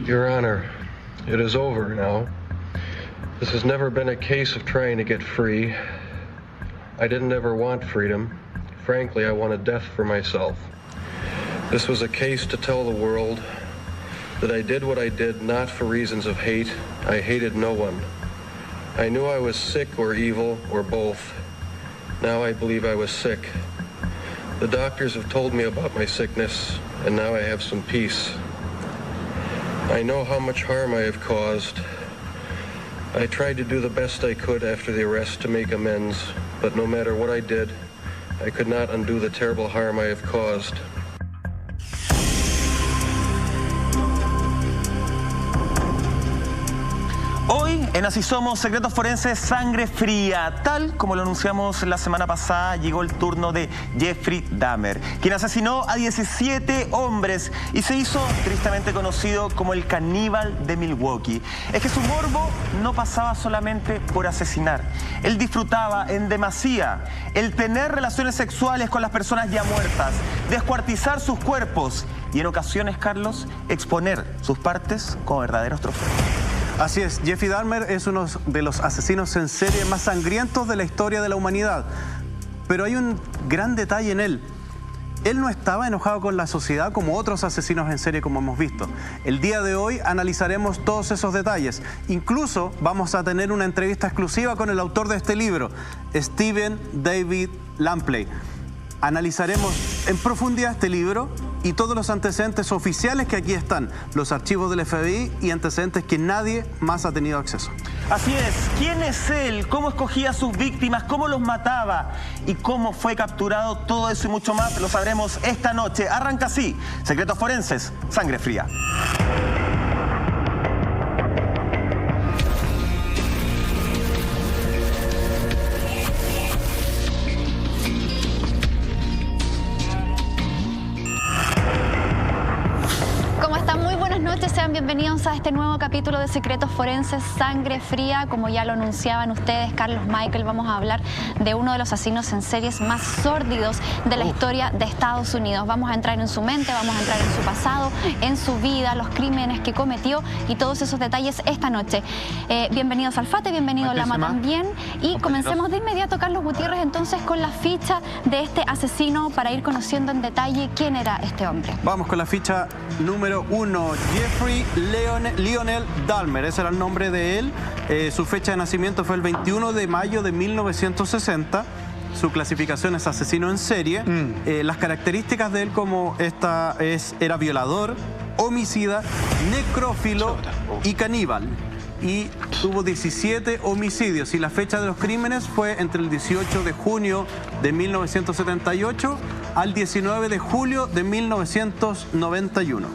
Your Honor, it is over now. This has never been a case of trying to get free. I didn't ever want freedom. Frankly, I wanted death for myself. This was a case to tell the world that I did what I did not for reasons of hate. I hated no one. I knew I was sick or evil or both. Now I believe I was sick. The doctors have told me about my sickness, and now I have some peace. I know how much harm I have caused. I tried to do the best I could after the arrest to make amends, but no matter what I did, I could not undo the terrible harm I have caused. Hoy en Así Somos, Secretos Forenses, Sangre Fría. Tal como lo anunciamos la semana pasada, llegó el turno de Jeffrey Dahmer, quien asesinó a 17 hombres y se hizo tristemente conocido como el caníbal de Milwaukee. Es que su morbo no pasaba solamente por asesinar. Él disfrutaba en demasía el tener relaciones sexuales con las personas ya muertas, descuartizar sus cuerpos y en ocasiones, Carlos, exponer sus partes como verdaderos trofeos. Así es, Jeffrey Dahmer es uno de los asesinos en serie más sangrientos de la historia de la humanidad. Pero hay un gran detalle en él. Él no estaba enojado con la sociedad como otros asesinos en serie como hemos visto. El día de hoy analizaremos todos esos detalles. Incluso vamos a tener una entrevista exclusiva con el autor de este libro, Stephen David Lampley. Analizaremos en profundidad este libro y todos los antecedentes oficiales que aquí están, los archivos del FBI y antecedentes que nadie más ha tenido acceso. Así es, ¿quién es él? ¿Cómo escogía a sus víctimas? ¿Cómo los mataba? ¿Y cómo fue capturado? Todo eso y mucho más lo sabremos esta noche. Arranca así, Secretos Forenses, Sangre Fría. Sean bienvenidos a este nuevo capítulo de Secretos Forenses, Sangre Fría. Como ya lo anunciaban ustedes, Carlos, Michael, vamos a hablar de uno de los asesinos en series más sórdidos de la historia de Estados Unidos. Vamos a entrar en su mente, vamos a entrar en su pasado, en su vida, los crímenes que cometió y todos esos detalles esta noche. Bienvenidos Alfate, bienvenido Lama también. Y comencemos de inmediato, Carlos Gutiérrez, entonces con la ficha de este asesino para ir conociendo en detalle quién era este hombre. Vamos con la ficha número 1, Jeffrey Lionel Dahmer, ese era el nombre de él. Su fecha de nacimiento fue el 21 de mayo de 1960. Su clasificación es asesino en serie. Las características de él como era violador, homicida, necrófilo y caníbal. Y tuvo 17 homicidios y la fecha de los crímenes fue entre el 18 de junio de 1978 al 19 de julio de 1991.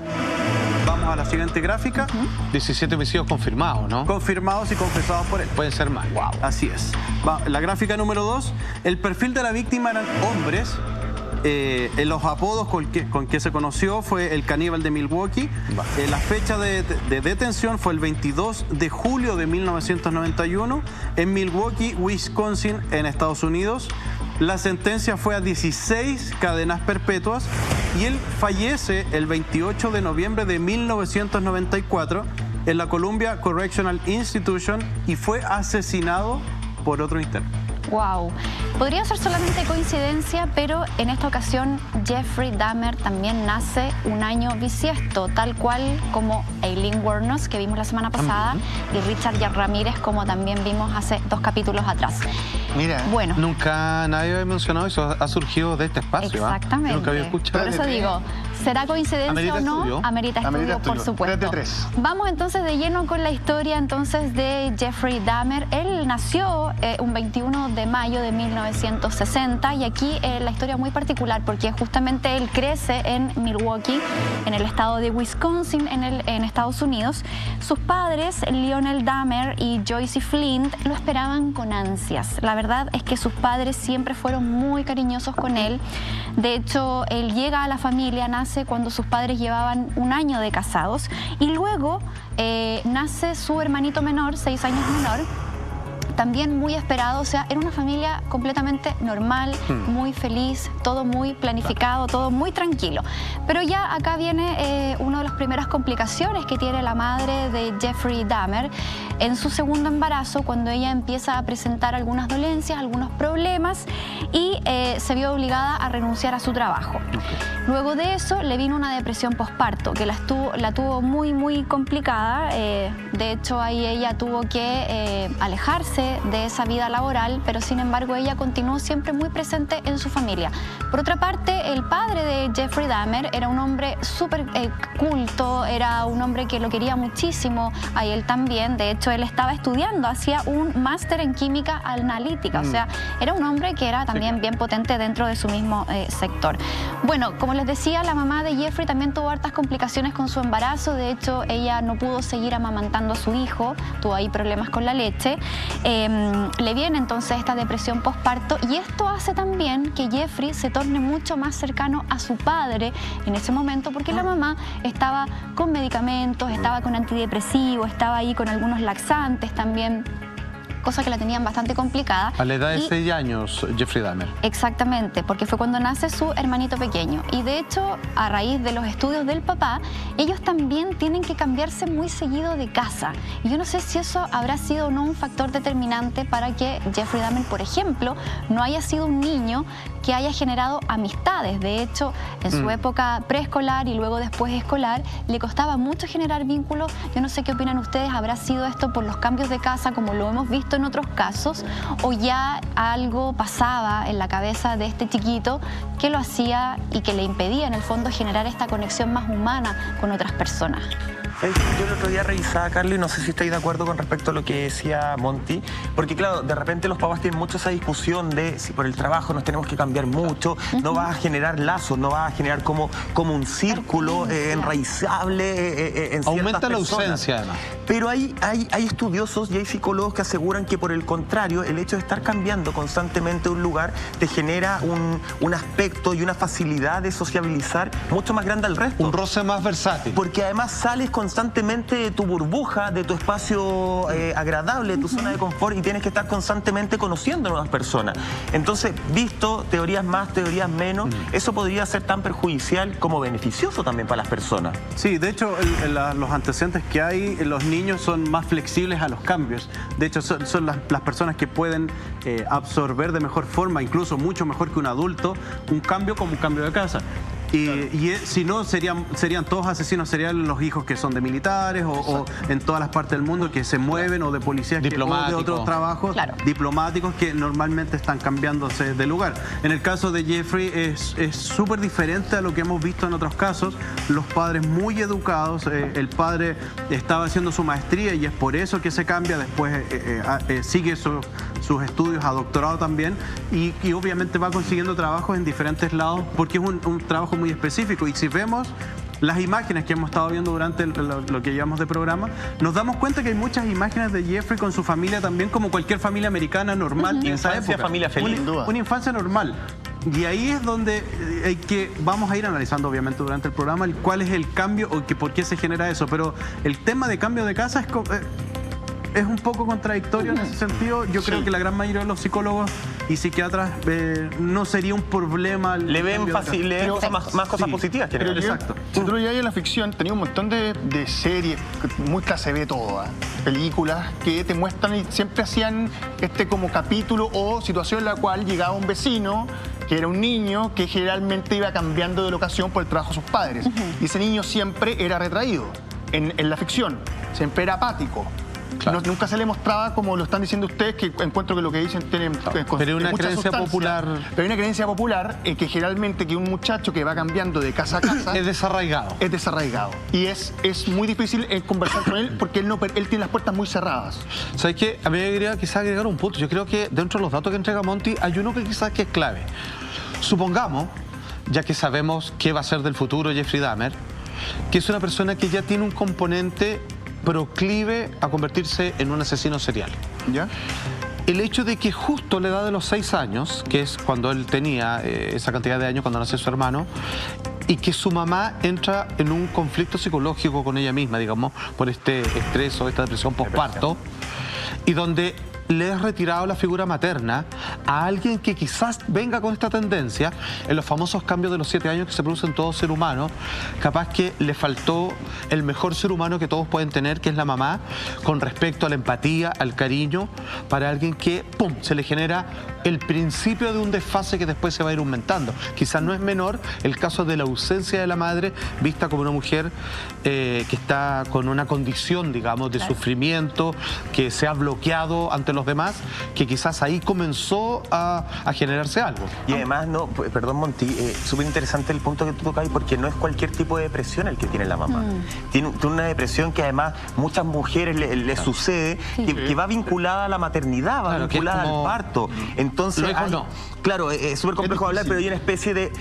Vamos a la siguiente gráfica. 17 homicidios confirmados, ¿no? Confirmados y confesados por él. Pueden ser más. Wow. Así es. La gráfica número 2. El perfil de la víctima eran hombres. Los apodos con que se conoció fue el caníbal de Milwaukee. La fecha de detención fue el 22 de julio de 1991 en Milwaukee, Wisconsin, en Estados Unidos. La sentencia fue a 16 cadenas perpetuas y él fallece el 28 de noviembre de 1994 en la Columbia Correctional Institution y fue asesinado por otro interno. Wow. Podría ser solamente coincidencia, pero en esta ocasión Jeffrey Dahmer también nace un año bisiesto, tal cual como Aileen Wuornos, que vimos la semana pasada, y Richard Ramírez, como también vimos hace 2 capítulos atrás. Mira, bueno, nunca nadie había mencionado eso, ha surgido de este espacio. Exactamente. Yo nunca había escuchado. Por eso digo, ¿será coincidencia o no? Amerita estudio, por supuesto. Vamos entonces de lleno con la historia entonces de Jeffrey Dahmer. Él nació un 21 de mayo de 1960 y aquí la historia muy particular porque justamente él crece en Milwaukee, en el estado de Wisconsin, en Estados Unidos. Sus padres, Lionel Dahmer y Joyce Flint, lo esperaban con ansias. La verdad es que sus padres siempre fueron muy cariñosos con él. De hecho, él llega a la familia, nace cuando sus padres llevaban 1 año de casados y luego nace su hermanito menor, 6 años menor, también muy esperado, o sea, era una familia completamente normal, muy feliz, todo muy planificado, todo muy tranquilo. Pero ya acá viene una de las primeras complicaciones que tiene la madre de Jeffrey Dahmer en su segundo embarazo, cuando ella empieza a presentar algunas dolencias, algunos problemas, y se vio obligada a renunciar a su trabajo. Luego de eso le vino una depresión posparto, que la tuvo muy complicada. De hecho, ahí ella tuvo que alejarse de esa vida laboral, pero sin embargo ella continuó siempre muy presente en su familia. Por otra parte, el padre de Jeffrey Dahmer era un hombre súper culto, era un hombre que lo quería muchísimo, a él también. De hecho, él estaba estudiando, hacía un máster en química analítica, o sea, era un hombre que era también bien potente dentro de su mismo sector. Bueno, como les decía, la mamá de Jeffrey también tuvo hartas complicaciones con su embarazo. De hecho, ella no pudo seguir amamantando a su hijo, tuvo ahí problemas con la leche. Le viene entonces esta depresión posparto, y esto hace también que Jeffrey se torne mucho más cercano a su padre en ese momento, porque la mamá estaba con medicamentos, estaba con antidepresivos, estaba ahí con algunos laxantes también, cosa que la tenían bastante complicada. A la edad de 6 años, Jeffrey Dahmer. Exactamente, porque fue cuando nace su hermanito pequeño. Y de hecho, a raíz de los estudios del papá, ellos también tienen que cambiarse muy seguido de casa. Y yo no sé si eso habrá sido o no un factor determinante para que Jeffrey Dahmer, por ejemplo, no haya sido un niño que haya generado amistades. De hecho, en su época preescolar y luego después escolar, le costaba mucho generar vínculos. Yo no sé qué opinan ustedes, ¿habrá sido esto por los cambios de casa, como lo hemos visto en otros casos, o ya algo pasaba en la cabeza de este chiquito que lo hacía y que le impedía en el fondo generar esta conexión más humana con otras personas? Yo el otro día revisaba, Carlos, y no sé si estáis de acuerdo con respecto a lo que decía Monty, porque claro, de repente los papás tienen mucho esa discusión de si por el trabajo nos tenemos que cambiar mucho, no va a generar lazos, no va a generar como un círculo enraizable en ciertas aumenta la personas. ausencia, además. Pero hay estudiosos y hay psicólogos que aseguran que por el contrario, el hecho de estar cambiando constantemente un lugar te genera un aspecto y una facilidad de sociabilizar mucho más grande al resto. Un roce más versátil. Porque además sales constantemente de tu burbuja, de tu espacio agradable, de tu zona de confort, y tienes que estar constantemente conociendo nuevas personas. Entonces, visto teorías más, teorías menos, eso podría ser tan perjudicial como beneficioso también para las personas. Sí, de hecho, los antecedentes que hay, los niños son más flexibles a los cambios. De hecho, son las personas que pueden absorber de mejor forma, incluso mucho mejor que un adulto, un cambio como un cambio de casa. Y si no, serían todos asesinos seriales los hijos que son de militares o en todas las partes del mundo que se mueven, o de policías o de otros trabajos diplomáticos que normalmente están cambiándose de lugar. En el caso de Jeffrey es súper diferente a lo que hemos visto en otros casos. Los padres muy educados, el padre estaba haciendo su maestría y es por eso que se cambia, después sigue sus estudios a doctorado también, y obviamente va consiguiendo trabajos en diferentes lados porque es un trabajo muy específico. Y si vemos las imágenes que hemos estado viendo durante lo que llevamos de programa, nos damos cuenta que hay muchas imágenes de Jeffrey con su familia también, como cualquier familia americana normal en esa época. Familia feliz. Una infancia normal. Y ahí es donde vamos a ir analizando obviamente durante el programa cuál es el cambio o por qué se genera eso. Pero el tema de cambio de casa es un poco contradictorio en ese sentido. Yo creo que la gran mayoría de los psicólogos y psiquiatras no sería un problema. Le ven más cosas positivas. Exacto. Si tú lo llevas en la ficción, tenía un montón de series, muy clase B todo, películas que te muestran y siempre hacían como capítulo o situación en la cual llegaba un vecino que era un niño que generalmente iba cambiando de locación por el trabajo de sus padres. Y ese niño siempre era retraído en la ficción, siempre era apático. Claro. Nunca se le mostraba, como lo están diciendo ustedes, que encuentro que lo que dicen tiene pero una creencia popular. Pero hay una creencia popular que generalmente que un muchacho que va cambiando de casa a casa es desarraigado. Es desarraigado. Y es muy difícil conversar con él porque él tiene las puertas muy cerradas. ¿Sabes qué? A mí me quería quizás agregar un punto. Yo creo que dentro de los datos que entrega Monty hay uno que quizás que es clave. Supongamos, ya que sabemos qué va a ser del futuro Jeffrey Dahmer, que es una persona que ya tiene un componente proclive a convertirse en un asesino serial. ¿Ya? El hecho de que justo a la edad de los 6 años, que es cuando él tenía esa cantidad de años cuando nació su hermano, y que su mamá entra en un conflicto psicológico con ella misma, digamos, por este estrés o esta depresión postparto, y donde le es retirado la figura materna a alguien que quizás venga con esta tendencia en los famosos cambios de los 7 años que se producen en todo ser humano, capaz que le faltó el mejor ser humano que todos pueden tener, que es la mamá, con respecto a la empatía, al cariño, para alguien que, ¡pum!, se le genera el principio de un desfase que después se va a ir aumentando. Quizás no es menor el caso de la ausencia de la madre, vista como una mujer que está con una condición, digamos, de sufrimiento, que se ha bloqueado ante los demás, que quizás ahí comenzó a generarse algo. Y además, no, perdón Monty, súper interesante el punto que tú tocas, porque no es cualquier tipo de depresión el que tiene la mamá. Tiene una depresión que además muchas mujeres le sucede, que va vinculada a la maternidad, va vinculada al parto. Entonces, claro, es súper complejo hablar, pero hay una especie de...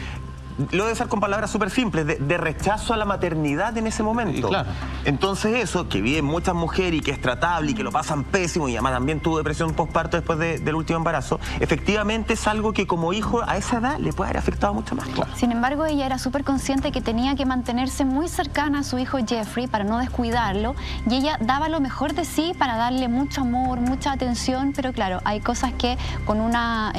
Lo voy a decir con palabras súper simples, de rechazo a la maternidad en ese momento. Claro. Entonces eso, que viven muchas mujeres y que es tratable y que lo pasan pésimo, y además también tuvo depresión postparto después del último embarazo, efectivamente es algo que como hijo a esa edad le puede haber afectado mucho más. Claro. Sin embargo, ella era súper consciente que tenía que mantenerse muy cercana a su hijo Jeffrey para no descuidarlo, y ella daba lo mejor de sí para darle mucho amor, mucha atención, pero claro, hay cosas que con una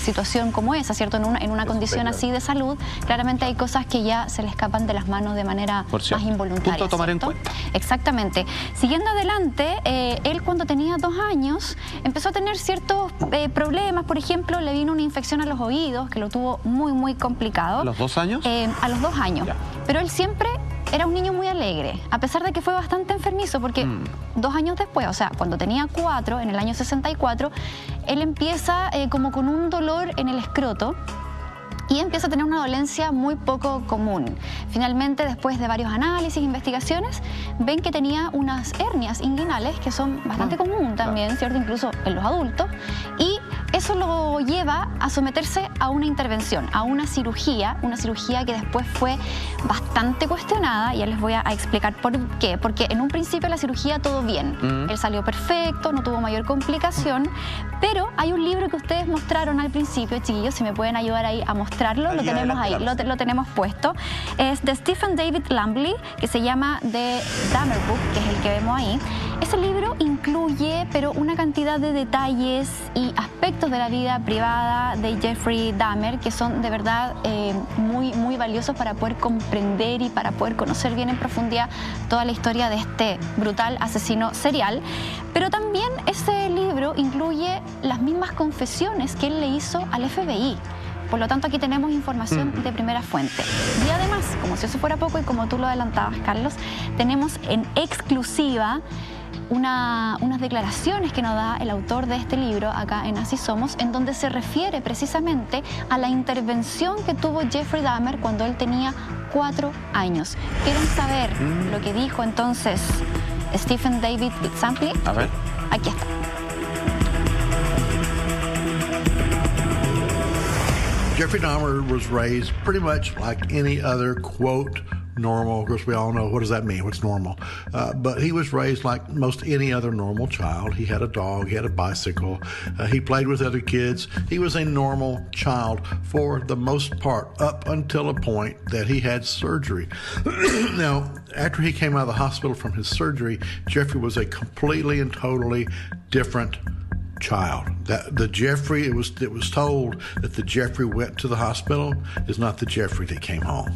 situación como esa, ¿cierto? En una condición así de salud, claramente hay cosas que ya se le escapan de las manos de manera más involuntaria. Punto a tomar en cuenta. Exactamente. Siguiendo adelante, él cuando tenía 2 años empezó a tener ciertos problemas. Por ejemplo, le vino una infección a los oídos que lo tuvo muy complicado. ¿A los 2 años? A los 2 años. Ya. Pero él siempre era un niño muy alegre, a pesar de que fue bastante enfermizo, porque 2 años después, o sea, cuando tenía 4, en el año 64, él empieza como con un dolor en el escroto, y empieza a tener una dolencia muy poco común. Finalmente, después de varios análisis e investigaciones, ven que tenía unas hernias inguinales que son bastante común también, ¿cierto? Incluso en los adultos. Y eso lo lleva a someterse a una intervención, a una cirugía que después fue bastante cuestionada. Ya les voy a explicar por qué. Porque en un principio la cirugía todo bien. Él salió perfecto, no tuvo mayor complicación. Pero hay un libro que ustedes mostraron al principio, chiquillos, si me pueden ayudar ahí a mostrarlo, lo tenemos ahí, lo tenemos puesto. Es de Stephen David Lambley, que se llama The Dahmer Book, que es el que vemos ahí. Ese libro incluye, pero una cantidad de detalles y aspectos de la vida privada de Jeffrey Dahmer que son de verdad muy valiosos para poder comprender y para poder conocer bien en profundidad toda la historia de este brutal asesino serial. Pero también ese libro incluye las mismas confesiones que él le hizo al FBI. Por lo tanto, aquí tenemos información de primera fuente. Y además, como si eso fuera poco y como tú lo adelantabas, Carlos, tenemos en exclusiva unas declaraciones que nos da el autor de este libro acá en Así Somos, en donde se refiere precisamente a la intervención que tuvo Jeffrey Dahmer cuando él tenía 4 años. ¿Quieren saber lo que dijo entonces Stephen David Lambley? A ver. Aquí está. Jeffrey Dahmer was raised pretty much like any other, quote, normal. Of course, we all know, what does that mean? What's normal? But he was raised like most any other normal child. He had a dog, he had a bicycle, he played with other kids. He was a normal child for the most part, up until a point that he had surgery. Now, after he came out of the hospital from his surgery, Jeffrey was a completely and totally different child. That the Jeffrey, it was told that the Jeffrey went to the hospital is not the Jeffrey that came home.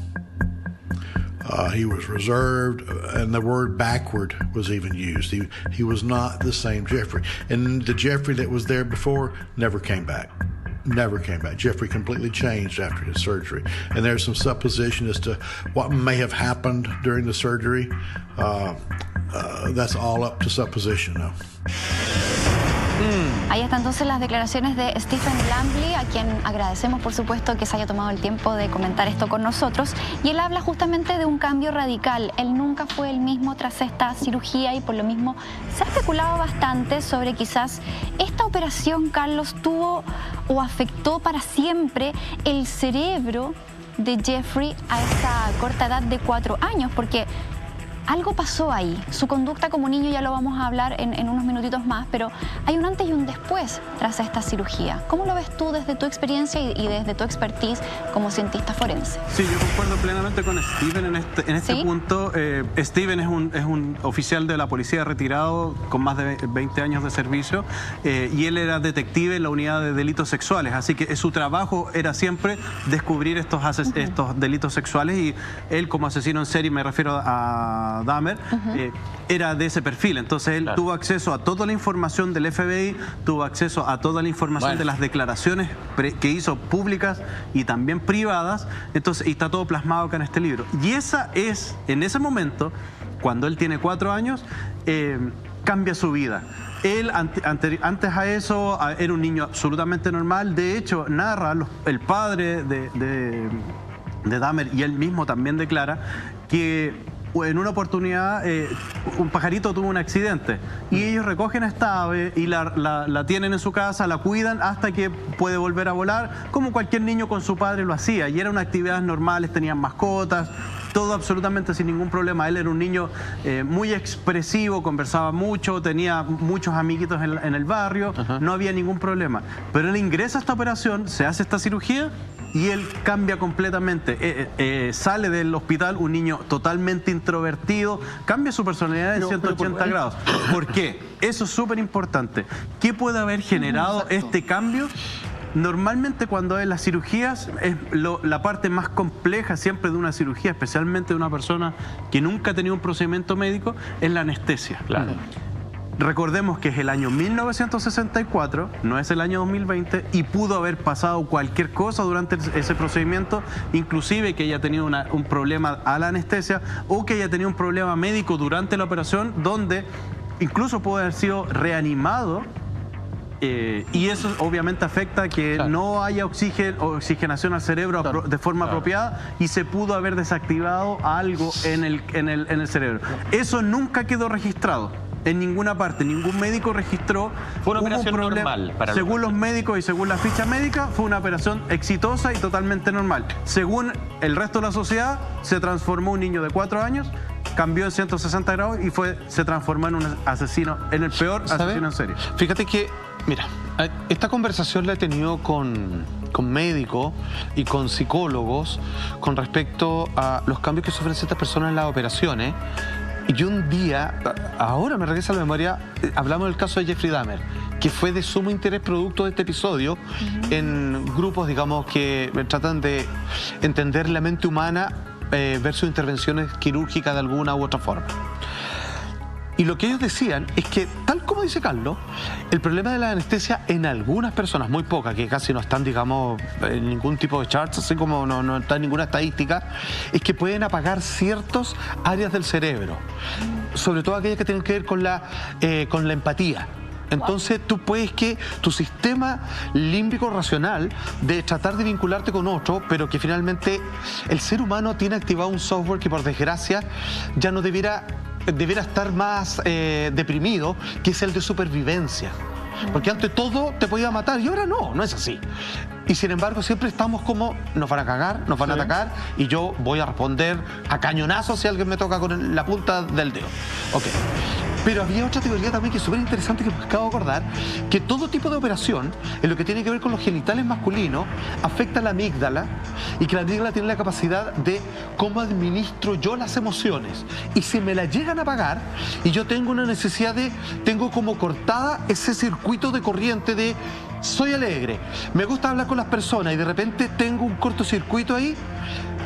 He was reserved, and the word backward was even used. He was not the same Jeffrey. And the Jeffrey that was there before never came back. Never came back. Jeffrey completely changed after his surgery. And there's some supposition as to what may have happened during the surgery. That's all up to supposition now. Ahí están entonces las declaraciones de Stephen Lambley, a quien agradecemos por supuesto que se haya tomado el tiempo de comentar esto con nosotros. Y él habla justamente de un cambio radical. Él nunca fue el mismo tras esta cirugía y por lo mismo se ha especulado bastante sobre quizás esta operación, Carlos, tuvo o afectó para siempre el cerebro de Jeffrey a esa corta edad de 4 años, porque algo pasó ahí. Su conducta como niño ya lo vamos a hablar en unos minutitos más, pero hay un antes y un después tras esta cirugía. ¿Cómo lo ves tú desde tu experiencia y desde tu expertise como cientista forense? Sí, yo concuerdo plenamente con Steven en este punto. Steven es un oficial de la policía retirado con más de 20 años de servicio y él era detective en la unidad de delitos sexuales, así que su trabajo era siempre descubrir estos delitos sexuales, y él como asesino en serie, me refiero a Dahmer, era de ese perfil. Entonces él tuvo acceso a toda la información del FBI, tuvo acceso a toda la información de las declaraciones que hizo públicas y también privadas, entonces, y está todo plasmado acá en este libro. Y esa es, en ese momento, cuando él tiene 4 años, cambia su vida. Él, antes a eso, era un niño absolutamente normal. De hecho, narra, el padre de Dahmer, y él mismo también declara que en una oportunidad un pajarito tuvo un accidente y ellos recogen a esta ave y la tienen en su casa, la cuidan hasta que puede volver a volar, como cualquier niño con su padre lo hacía, y eran actividades normales, tenían mascotas, todo absolutamente sin ningún problema. Él era un niño muy expresivo, conversaba mucho, tenía muchos amiguitos en el barrio, no había ningún problema. Pero él ingresa a esta operación, se hace esta cirugía y él cambia completamente. Sale del hospital un niño totalmente introvertido, cambia su personalidad de 180 grados. ¿Por qué? Eso es súper importante. ¿Qué puede haber generado este cambio? Normalmente cuando es las cirugías, es la parte más compleja siempre de una cirugía, especialmente de una persona que nunca ha tenido un procedimiento médico, es la anestesia. Claro. Recordemos que es el año 1964, no es el año 2020, y pudo haber pasado cualquier cosa durante ese procedimiento, inclusive que haya tenido un problema a la anestesia o que haya tenido un problema médico durante la operación, donde incluso puede haber sido reanimado. Y eso obviamente afecta a que no haya oxigenación al cerebro de forma apropiada, y se pudo haber desactivado algo en el cerebro. Eso nunca quedó registrado en ninguna parte, ningún médico registró. Fue una operación normal para según los médicos y según la ficha médica, fue una operación exitosa y totalmente normal. Según el resto de la sociedad, se transformó un niño de 4 años, cambió en 160 grados y se transformó en un asesino, en el peor asesino en serie. Fíjate que, mira, esta conversación la he tenido con médicos y con psicólogos con respecto a los cambios que sufren estas personas en las operaciones. Y yo un día, ahora me regresa a la memoria, hablamos del caso de Jeffrey Dahmer, que fue de sumo interés producto de este episodio en grupos, digamos, que tratan de entender la mente humana versus intervenciones quirúrgicas de alguna u otra forma. Y lo que ellos decían es que, tal como dice Carlos, el problema de la anestesia en algunas personas, muy pocas, que casi no están, digamos, en ningún tipo de charts, así como no está en ninguna estadística, es que pueden apagar ciertas áreas del cerebro, sobre todo aquellas que tienen que ver con la empatía. Entonces tú puedes que tu sistema límbico racional de tratar de vincularte con otro, pero que finalmente el ser humano tiene activado un software que por desgracia ya no debiera estar más deprimido, que es el de supervivencia. Porque antes todo te podía matar y ahora no es así. Y sin embargo siempre estamos como, nos van a cagar, nos van a atacar, y yo voy a responder a cañonazos si alguien me toca con la punta del dedo. Ok. Pero había otra teoría también que es súper interesante, que me acabo de acordar, que todo tipo de operación, en lo que tiene que ver con los genitales masculinos, afecta a la amígdala, y que la amígdala tiene la capacidad de cómo administro yo las emociones. Y si me la llegan a apagar, y yo tengo una necesidad tengo como cortada ese circuito de corriente de soy alegre, me gusta hablar con las personas, y de repente tengo un cortocircuito ahí,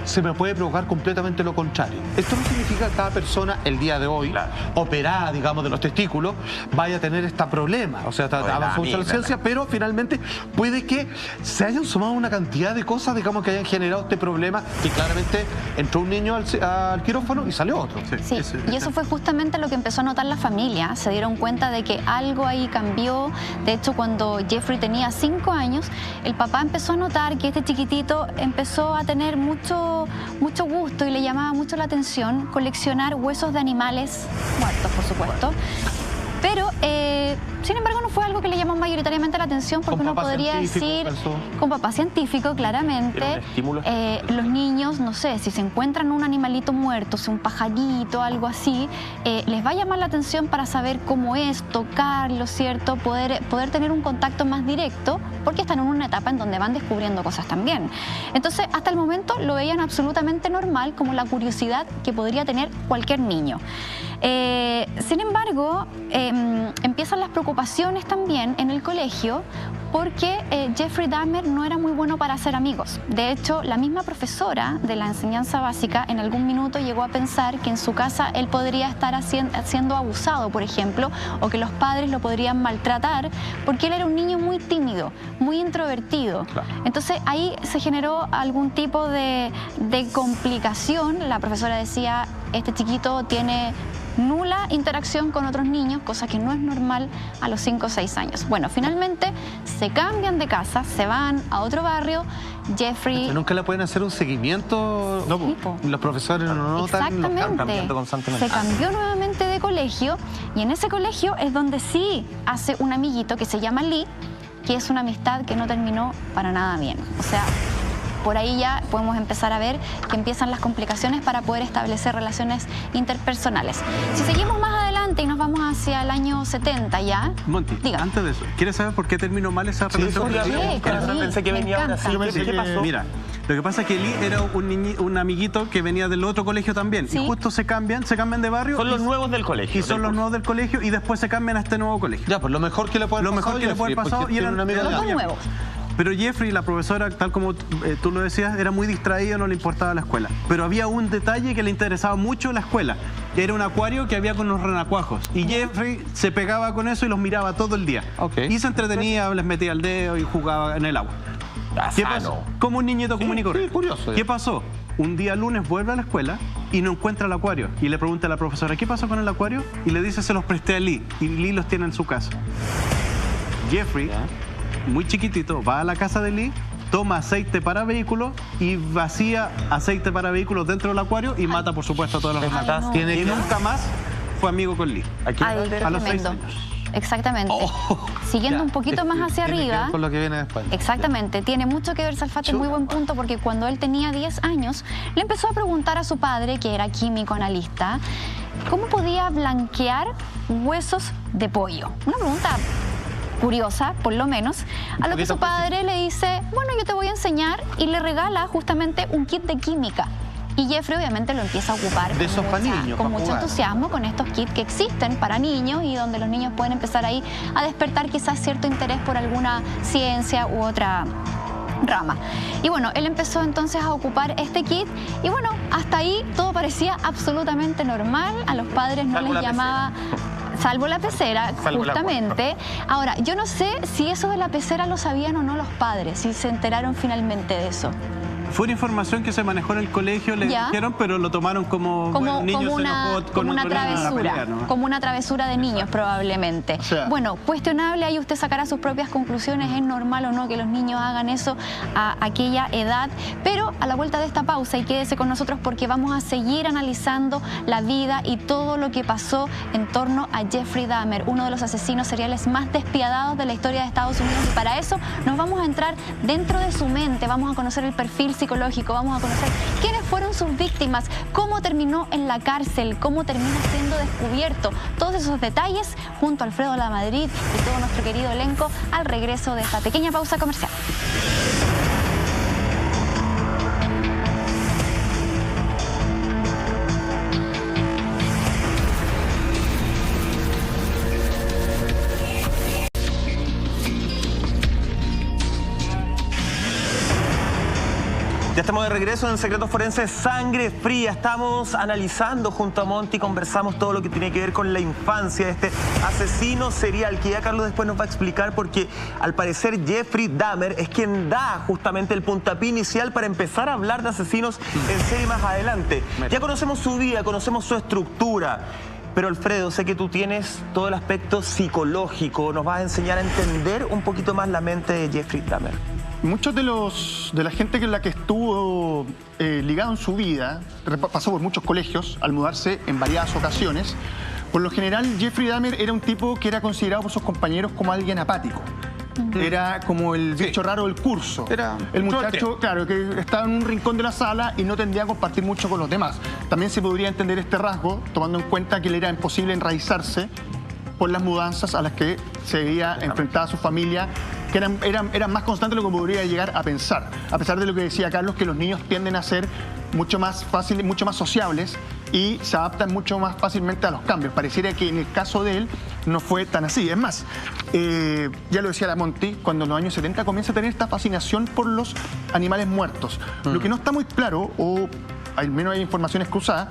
se me puede provocar completamente lo contrario. Esto no significa que cada persona el día de hoy, operada, digamos, de los testículos, vaya a tener este problema. O sea, avanzó mucho la ciencia, pero finalmente puede que se hayan sumado una cantidad de cosas, digamos, que hayan generado este problema, que claramente entró un niño al quirófano y salió otro. Sí, y eso fue justamente lo que empezó a notar la familia. Se dieron cuenta de que algo ahí cambió. De hecho, cuando Jeffrey tenía 5 años, el papá empezó a notar que este chiquitito empezó a tener mucho gusto, y le llamaba mucho la atención coleccionar huesos de animales muertos, por supuesto. Pero Sin embargo, no fue algo que le llamó mayoritariamente la atención porque uno podría decir, con papá científico, claramente, los niños, no sé, si se encuentran un animalito muerto, un pajarito, algo así, les va a llamar la atención para saber cómo es, tocarlo, ¿cierto? Poder tener un contacto más directo, porque están en una etapa en donde van descubriendo cosas también. Entonces, hasta el momento lo veían absolutamente normal, como la curiosidad que podría tener cualquier niño. Sin embargo, empiezan las preocupaciones también en el colegio porque Jeffrey Dahmer no era muy bueno para hacer amigos. De hecho, la misma profesora de la enseñanza básica en algún minuto llegó a pensar que en su casa él podría estar siendo abusado, por ejemplo, o que los padres lo podrían maltratar porque él era un niño muy tímido, muy introvertido. Claro. Entonces ahí se generó algún tipo de complicación. La profesora decía, este chiquito tiene nula interacción con otros niños, cosa que no es normal a los 5 o 6 años. Bueno, finalmente se cambian de casa, se van a otro barrio. Jeffrey... ¿Nunca le pueden hacer un seguimiento? No, los profesores no notan, los cambiando constantemente. Se cambió nuevamente de colegio y en ese colegio es donde sí hace un amiguito que se llama Lee, que es una amistad que no terminó para nada bien. O sea, por ahí ya podemos empezar a ver que empiezan las complicaciones para poder establecer relaciones interpersonales. Si seguimos más adelante y nos vamos hacia el año 70 ya... Monty, antes de eso, ¿quieres saber por qué terminó mal esa relación? Pensé que venía ahora. ¿Qué pasó? Mira, lo que pasa es que Lee era un amiguito que venía del otro colegio también. ¿Sí? Y justo se cambian de barrio. Son los nuevos del colegio. Y son los nuevos del colegio y después se cambian a este nuevo colegio. Ya, pues lo mejor que le puede haber pasado y eran los dos nuevos. Pero Jeffrey, la profesora, tal como tú lo decías, era muy distraída, no le importaba la escuela. Pero había un detalle que le interesaba mucho la escuela. Era un acuario que había con unos renacuajos. Y Jeffrey se pegaba con eso y los miraba todo el día. Y se entretenía, les metía el dedo y jugaba en el agua. ¿Qué pasó? Como un niñito común y corriente. Curioso. ¿Qué pasó? Un día lunes vuelve a la escuela y no encuentra el acuario. Y le pregunta a la profesora, ¿qué pasó con el acuario? Y le dice, se los presté a Lee. Y Lee los tiene en su casa. Jeffrey... muy chiquitito, va a la casa de Lee, toma aceite para vehículos y vacía aceite para vehículos dentro del acuario y mata, por supuesto, a todos los animales. No. Y nunca más fue amigo con Lee. A los 6 años. Exactamente. Siguiendo un poquito más hacia arriba. Con lo que viene después. Exactamente. Tiene mucho que ver, Salfate, muy buen punto, porque cuando él tenía 10 años, le empezó a preguntar a su padre, que era químico analista, cómo podía blanquear huesos de pollo. Una pregunta curiosa, por lo menos, a lo que su padre le dice, bueno, yo te voy a enseñar, y le regala justamente un kit de química. Y Jeffrey obviamente lo empieza a ocupar con mucho entusiasmo con estos kits que existen para niños y donde los niños pueden empezar ahí a despertar quizás cierto interés por alguna ciencia u otra rama. Y bueno, él empezó entonces a ocupar este kit y bueno, hasta ahí todo parecía absolutamente normal. A los padres no les llamaba... Salvo la pecera, justamente. Ahora, yo no sé si eso de la pecera lo sabían o no los padres, si se enteraron finalmente de eso. Fue una información que se manejó en el colegio, le dijeron, pero lo tomaron como una travesura, como una travesura de niños probablemente. O sea, bueno, cuestionable, ahí usted sacará sus propias conclusiones, es normal o no que los niños hagan eso a aquella edad, pero a la vuelta de esta pausa, y quédese con nosotros porque vamos a seguir analizando la vida y todo lo que pasó en torno a Jeffrey Dahmer, uno de los asesinos seriales más despiadados de la historia de Estados Unidos, y para eso nos vamos a entrar dentro de su mente, vamos a conocer el perfil psicológico, vamos a conocer quiénes fueron sus víctimas, cómo terminó en la cárcel, cómo termina siendo descubierto, todos esos detalles junto a Alfredo Lamadrid y todo nuestro querido elenco al regreso de esta pequeña pausa comercial. Ya estamos de regreso en Secretos Forenses Sangre Fría. Estamos analizando junto a Monty, conversamos todo lo que tiene que ver con la infancia de este asesino serial, que ya Carlos después nos va a explicar, porque al parecer Jeffrey Dahmer es quien da justamente el puntapié inicial para empezar a hablar de asesinos en serie más adelante. Ya conocemos su vida, conocemos su estructura. Pero Alfredo, sé que tú tienes todo el aspecto psicológico. Nos vas a enseñar a entender un poquito más la mente de Jeffrey Dahmer. Muchos de la gente con la que estuvo ligado en su vida, pasó por muchos colegios al mudarse en variadas ocasiones, Por lo general, Jeffrey Dahmer era un tipo que era considerado por sus compañeros como alguien apático. Era como el bicho raro del curso. Era el muchacho, claro, que estaba en un rincón de la sala y no tendía a compartir mucho con los demás. También se podría entender este rasgo, tomando en cuenta que le era imposible enraizarse por las mudanzas a las que se veía enfrentada su familia, que eran más constantes de lo que podría llegar a pensar. A pesar de lo que decía Carlos, que los niños tienden a ser mucho más fáciles, mucho más sociables y se adaptan mucho más fácilmente a los cambios. Pareciera que en el caso de él no fue tan así. Es más, ya lo decía la Monty, cuando en los años 70 comienza a tener esta fascinación por los animales muertos. Lo que no está muy claro, o al menos hay informaciones cruzadas,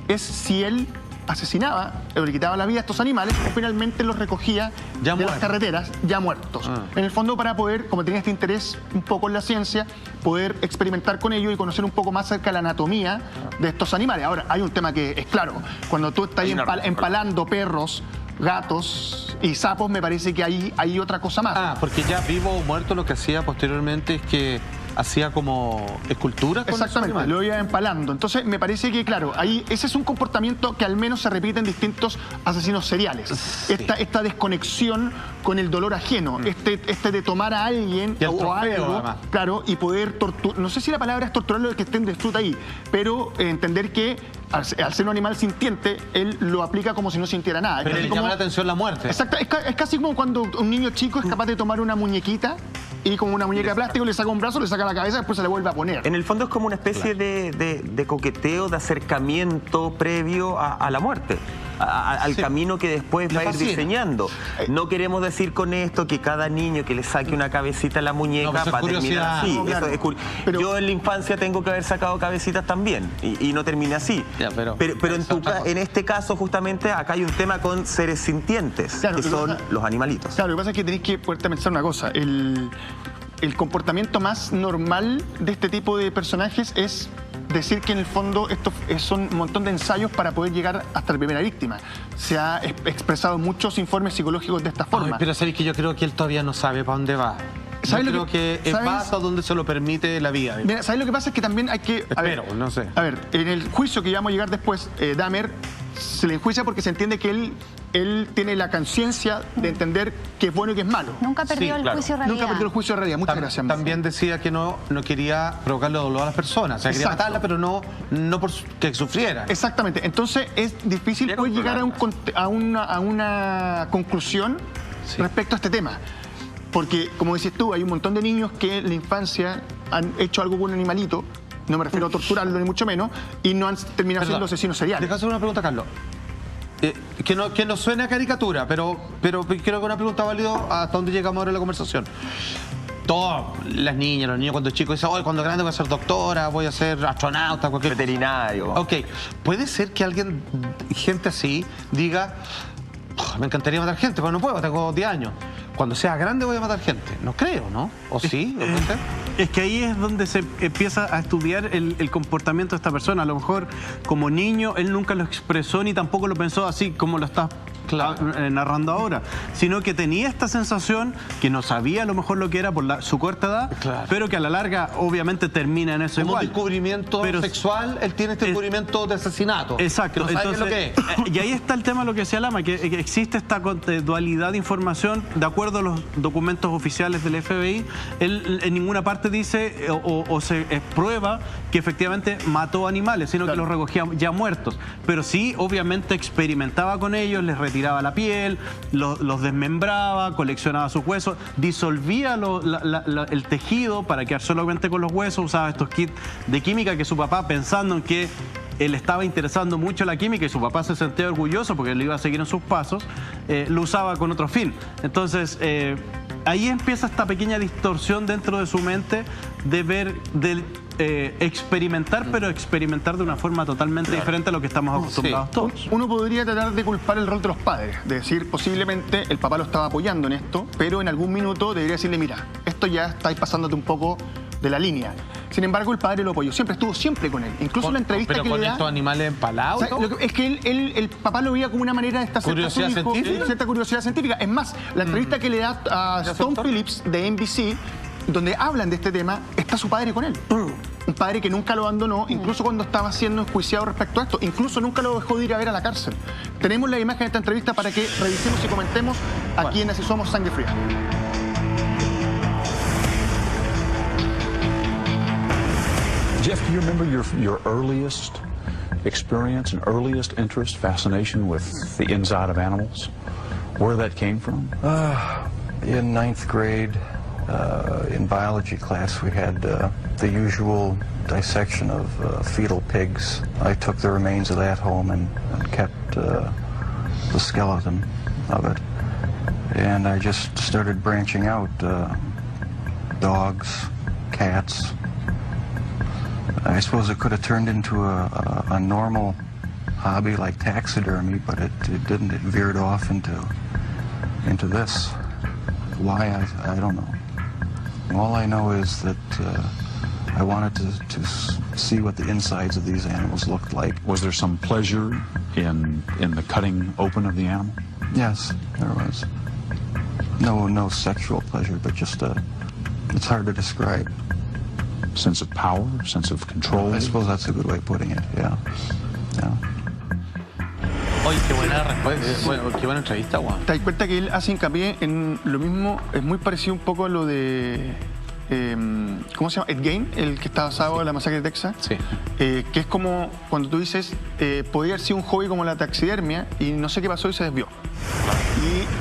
es si él asesinaba o le quitaba la vida a estos animales o finalmente los recogía de las carreteras ya muertos. En el fondo, para poder, como tenía este interés un poco en la ciencia, poder experimentar con ellos y conocer un poco más acerca de la anatomía de estos animales. Ahora, hay un tema que es claro, cuando tú estás empalando perros, gatos y sapos, me parece que hay otra cosa más. Porque ya vivo o muerto lo que hacía posteriormente es que hacía como escultura con exactamente, lo iba empalando. Entonces me parece que, claro, ahí ese es un comportamiento que al menos se repite en distintos asesinos seriales. Sí. Esta desconexión con el dolor ajeno, este de tomar a alguien o algo, además, claro, y poder torturar, no sé si la palabra es torturarlo, el que esté en disfruta ahí, pero entender que al ser un animal sintiente, él lo aplica como si no sintiera nada. Pero le llama la atención la muerte. Exacto, es casi como cuando un niño chico es capaz de tomar una muñequita y como una muñeca de plástico le saca un brazo, le saca la cabeza y después se le vuelve a poner. En el fondo es como una especie de coqueteo, de acercamiento previo a la muerte, al camino que después va a ir diseñando. No queremos decir con esto que cada niño que le saque una cabecita a la muñeca va a terminar así. Claro. Yo en la infancia tengo que haber sacado cabecitas también y no terminé así. Pero en este caso justamente acá hay un tema con seres sintientes, claro, que son los animalitos. Claro, lo que pasa es que tenéis que poderte pensar una cosa. El comportamiento más normal de este tipo de personajes es decir que en el fondo estos son un montón de ensayos para poder llegar hasta la primera víctima. Se ha expresado en muchos informes psicológicos de esta forma. Pero sabéis que yo creo que él todavía no sabe para dónde va. Yo creo que va hasta donde se lo permite la vida. Mira, ¿sabes lo que pasa? Es que también hay que... no sé. A ver, en el juicio que vamos a llegar después, Dahmer se le enjuicia porque se entiende que él tiene la conciencia de entender qué es bueno y qué es malo. Nunca perdió el juicio de realidad. Nunca perdió el juicio de realidad. Muchas gracias. También decía que no quería provocarle dolor a las personas. O sea, quería matarla, pero no por que sufrieran. Exactamente. Entonces es difícil poder llegar a una conclusión respecto a este tema. Porque, como decís tú, hay un montón de niños que en la infancia han hecho algo con un animalito, no me refiero a torturarlo ni mucho menos, y no han terminado siendo asesinos seriales. Déjame hacer una pregunta, Carlos. Que no suena a caricatura, pero creo que una pregunta válida hasta dónde llegamos ahora en la conversación. Todas las niñas, los niños cuando chicos dicen, hoy cuando grande voy a ser doctora, voy a ser astronauta, cualquier veterinario. Ok, puede ser que gente así, diga, me encantaría matar gente, pero no puedo, tengo 10 años. Cuando sea grande voy a matar gente. No creo, ¿no? ¿O sí? Es que ahí es donde se empieza a estudiar el comportamiento de esta persona. A lo mejor como niño él nunca lo expresó ni tampoco lo pensó así como lo estás narrando ahora, sino que tenía esta sensación que no sabía a lo mejor lo que era por su corta edad, pero que a la larga obviamente termina en eso como igual. Descubrimiento sexual, él tiene este descubrimiento de asesinato. Exacto. Que no sabe lo que es. Y ahí está el tema, lo que decía Lama, que existe esta dualidad de información. De acuerdo a los documentos oficiales del FBI, él en ninguna parte dice o se prueba que efectivamente mató animales, sino que los recogía ya muertos. Pero sí, obviamente experimentaba con ellos, les retiraba la piel, los desmembraba, coleccionaba sus huesos, disolvía el tejido para quedar solamente con los huesos, usaba estos kits de química que su papá, pensando en que él estaba interesando mucho la química y su papá se sentía orgulloso porque él iba a seguir en sus pasos, lo usaba con otro fin. Entonces, ahí empieza esta pequeña distorsión dentro de su mente de ver, experimentar, pero experimentar de una forma totalmente diferente a lo que estamos acostumbrados todos. Uno podría tratar de culpar el rol de los padres, de decir, posiblemente el papá lo estaba apoyando en esto, pero en algún minuto debería decirle, mira, esto ya estáis pasándote un poco de la línea. Sin embargo, el padre lo apoyó, estuvo siempre con él. Incluso en la entrevista que le da... ¿Pero con estos animales empalados? Es que el papá lo veía como una manera de estar ¿Curiosidad científica? Cierta curiosidad científica. Es más, la entrevista que le da a Stone Phillips de NBC, donde hablan de este tema, está su padre con él. un padre que nunca lo abandonó, incluso cuando estaba siendo enjuiciado respecto a esto, incluso nunca lo dejó de ir a ver a la cárcel. Tenemos la imagen de esta entrevista para que revisemos y comentemos aquí en Así Somos Sangre Fría. Jeff, do you remember your earliest experience and earliest interest, fascination with the inside of animals? Where that came from? In 9th grade, in biology class, we had the usual dissection of fetal pigs. I took the remains of that home and kept the skeleton of it. And I just started branching out, dogs, cats. I suppose it could have turned into a normal hobby like taxidermy, but it didn't. It veered off into this. Why, I don't know. All I know is that I wanted to see what the insides of these animals looked like. Was there some pleasure in the cutting open of the animal? Yes, there was. No sexual pleasure, but just it's hard to describe. Sense of power, sense of control. I suppose that's a good way of putting it, yeah. Oye, qué buena respuesta, qué buena entrevista, Juan. Te das cuenta que él hace hincapié en lo mismo, es muy parecido un poco a lo de, ¿cómo se llama? Ed Gein, el que está basado en la masacre de Texas. Sí. Que es como cuando tú dices, podría haber sido un hobby como la taxidermia y no sé qué pasó y se desvió.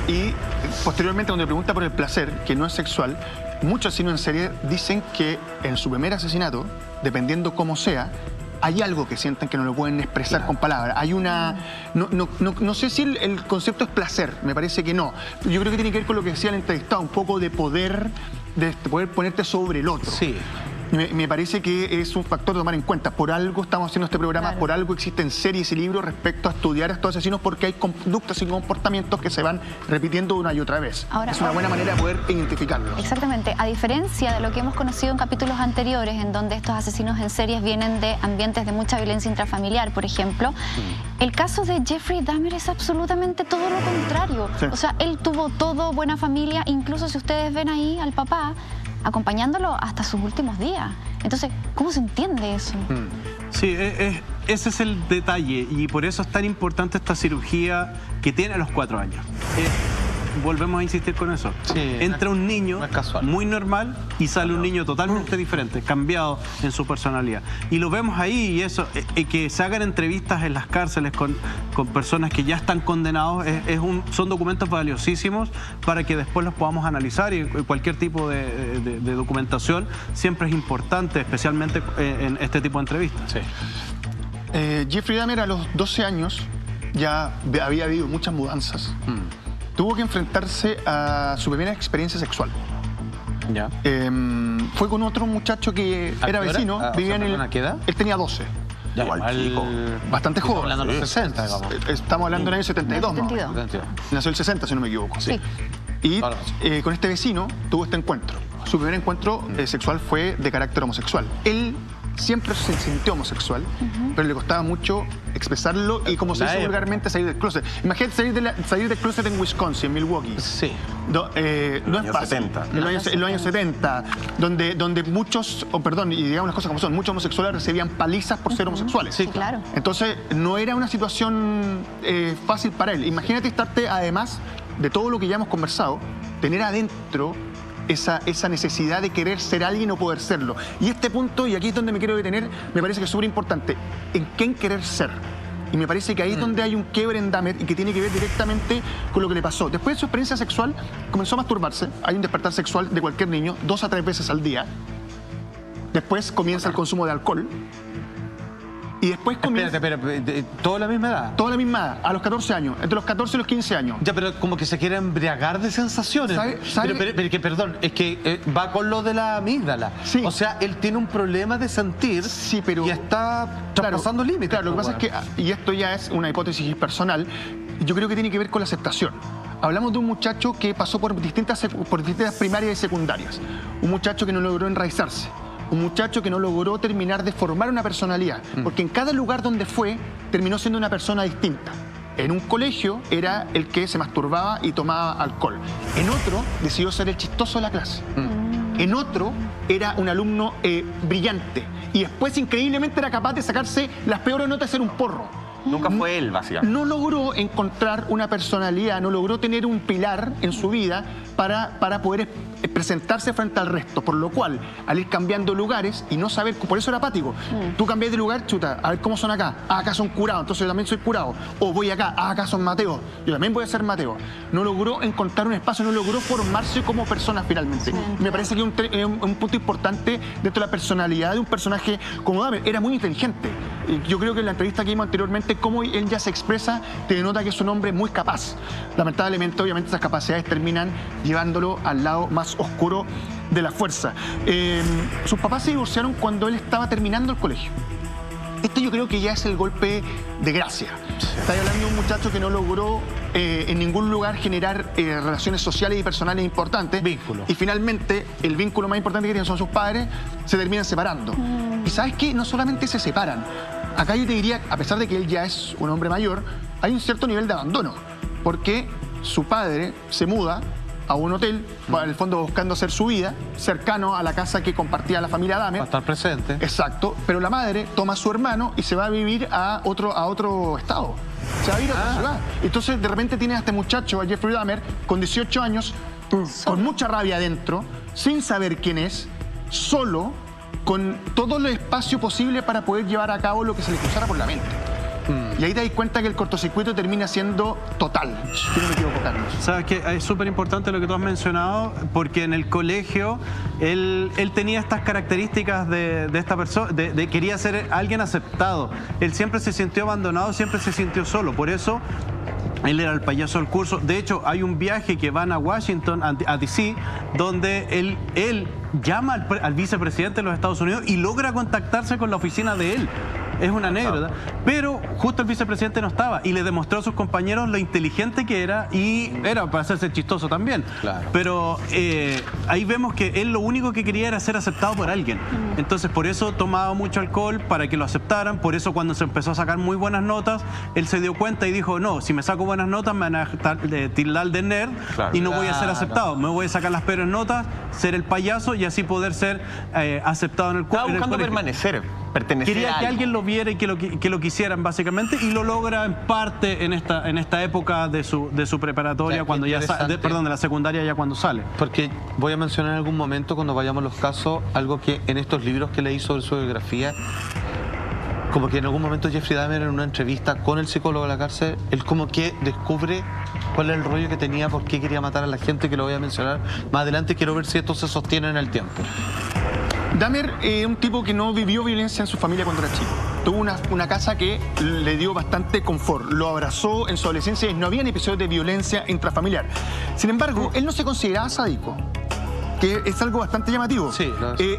Y posteriormente cuando le pregunta por el placer, que no es sexual, muchos asesinos en serie dicen que en su primer asesinato, dependiendo cómo sea, hay algo que sienten que no lo pueden expresar con palabras. Hay una... No sé si el concepto es placer, me parece que no. Yo creo que tiene que ver con lo que decía el entrevistado, un poco de poder ponerte sobre el otro. Sí. Me parece que es un factor de tomar en cuenta. Por algo estamos haciendo este programa, claro. Por algo existen series y libros respecto a estudiar a estos asesinos, porque hay conductas y comportamientos que se van repitiendo una y otra vez. Ahora, es una buena manera de poder identificarlos. Exactamente. A diferencia de lo que hemos conocido en capítulos anteriores, en donde estos asesinos en series vienen de ambientes de mucha violencia intrafamiliar, por ejemplo, el caso de Jeffrey Dahmer es absolutamente todo lo contrario. Sí. O sea, él tuvo todo, buena familia, incluso si ustedes ven ahí al papá, acompañándolo hasta sus últimos días. Entonces, ¿cómo se entiende eso? Sí, ese es el detalle y por eso es tan importante esta cirugía que tiene a los 4 años. Volvemos a insistir con eso. Sí, entra un niño muy normal y sale un niño totalmente diferente, cambiado en su personalidad. Y lo vemos ahí, y eso, que se hagan entrevistas en las cárceles con personas que ya están condenados, son documentos valiosísimos para que después los podamos analizar, y cualquier tipo de documentación siempre es importante, especialmente en este tipo de entrevistas. Sí. Jeffrey Dahmer a los 12 años ya había habido muchas mudanzas. Tuvo que enfrentarse a su primera experiencia sexual. Ya. Fue con otro muchacho que era vecino, vivía en el... ¿Qué edad? Él tenía 12. Ya, chico. Bastante joven. Estamos hablando de los 60, digamos. Estamos hablando del año 72, ¿no? Nació el 60, si no me equivoco. Sí. Y con este vecino tuvo este encuentro. Su primer encuentro sexual fue de carácter homosexual. Él siempre se sintió homosexual, pero le costaba mucho expresarlo y, como se dice vulgarmente, salir del closet. Imagínate salir del closet en Wisconsin, en Milwaukee. Sí. No es fácil. En los años 70, donde muchos, y digamos las cosas como son, muchos homosexuales recibían palizas por ser homosexuales. Sí, claro. Entonces, no era una situación fácil para él. Imagínate estarte, además de todo lo que ya hemos conversado, tener adentro esa necesidad de querer ser alguien o poder serlo. Y este punto, y aquí es donde me quiero detener, me parece que es súper importante. ¿En quién querer ser? Y me parece que ahí es donde hay un quiebre en Dahmer y que tiene que ver directamente con lo que le pasó. Después de su experiencia sexual, comenzó a masturbarse. Hay un despertar sexual de cualquier niño, 2 a 3 veces al día. Después comienza el consumo de alcohol. Y después comienza... Espérate, ¿toda la misma edad? Toda la misma edad, a los 14 años, entre los 14 y los 15 años. Ya, pero como que se quiere embriagar de sensaciones. Perdón, es que va con lo de la amígdala. Sí. O sea, él tiene un problema de sentir, y está traspasando límites. Claro, lo que pasa es que, y esto ya es una hipótesis personal, yo creo que tiene que ver con la aceptación. Hablamos de un muchacho que pasó por distintas primarias y secundarias. Un muchacho que no logró enraizarse. Un muchacho que no logró terminar de formar una personalidad, porque en cada lugar donde fue, terminó siendo una persona distinta. En un colegio era el que se masturbaba y tomaba alcohol. En otro decidió ser el chistoso de la clase. En otro era un alumno brillante y después increíblemente era capaz de sacarse las peores notas y ser un porro. Nunca fue él, básicamente. No logró encontrar una personalidad, no logró tener un pilar en su vida para poder presentarse frente al resto, por lo cual, al ir cambiando lugares y no saber, por eso era apático. Tú cambias de lugar, chuta, a ver cómo son acá. Ah, acá son curados, entonces yo también soy curado. O voy acá, ah, acá son Mateo, yo también voy a ser Mateo. No logró encontrar un espacio, no logró formarse como persona finalmente. Me parece que un punto importante dentro de la personalidad de un personaje como Dahmer. Era muy inteligente. Yo creo que en la entrevista que vimos anteriormente, cómo él ya se expresa, te denota que es un hombre muy capaz. Lamentablemente, obviamente, esas capacidades terminan llevándolo al lado más oscuro de la fuerza. Sus papás se divorciaron cuando él estaba terminando el colegio. Este yo creo que ya es el golpe de gracia. Está hablando de un muchacho que no logró en ningún lugar generar relaciones sociales y personales importantes. Vínculo. Y finalmente, el vínculo más importante que tienen son sus padres, se terminan separando. Y ¿sabes qué? No solamente se separan. Acá yo te diría, a pesar de que él ya es un hombre mayor, hay un cierto nivel de abandono. Porque su padre se muda a un hotel, en el fondo buscando hacer su vida, cercano a la casa que compartía la familia Dahmer. Para estar presente. Exacto, pero la madre toma a su hermano y se va a vivir a otro estado. Se va a ir a otra ciudad. Entonces, de repente tienes a este muchacho, a Jeffrey Dahmer, con 18 años, con mucha rabia adentro, sin saber quién es, solo, con todo el espacio posible para poder llevar a cabo lo que se le cruzara por la mente. Y ahí te das cuenta que el cortocircuito termina siendo total. Si no me equivoco, Carlos. Sabes que es súper importante lo que tú has mencionado, porque en el colegio él tenía estas características de esta persona, quería ser alguien aceptado. Él siempre se sintió abandonado, siempre se sintió solo. Por eso él era el payaso del curso. De hecho, hay un viaje que van a Washington, a D.C., donde él llama al vicepresidente de los Estados Unidos y logra contactarse con la oficina de él. Es una anécdota, pero justo el vicepresidente no estaba y le demostró a sus compañeros lo inteligente que era, y era para hacerse chistoso también. Claro. Pero ahí vemos que él lo único que quería era ser aceptado por alguien. Entonces por eso tomaba mucho alcohol para que lo aceptaran. Por eso cuando se empezó a sacar muy buenas notas, él se dio cuenta y dijo, no, si me saco buenas notas me van a tildar de nerd, claro, y no voy a ser aceptado. Me voy a sacar las peores notas, ser el payaso y así poder ser aceptado en el Estaba buscando permanecer, pertenecer. Quería que alguien lo viera y que lo quisieran, básicamente, y lo logra en parte en esta época de su preparatoria, cuando ya de la secundaria, ya cuando sale. Porque voy a mencionar en algún momento, cuando vayamos a los casos, algo que en estos libros que leí sobre su biografía, como que en algún momento Jeffrey Dahmer, en una entrevista con el psicólogo de la cárcel, él como que descubre cuál es el rollo que tenía, por qué quería matar a la gente, que lo voy a mencionar más adelante. Quiero ver si esto se sostiene en el tiempo. Dahmer es un tipo que no vivió violencia en su familia cuando era chico. Tuvo una casa que le dio bastante confort. Lo abrazó en su adolescencia y no había episodios de violencia intrafamiliar. Sin embargo, él no se consideraba sádico, que es algo bastante llamativo. Sí,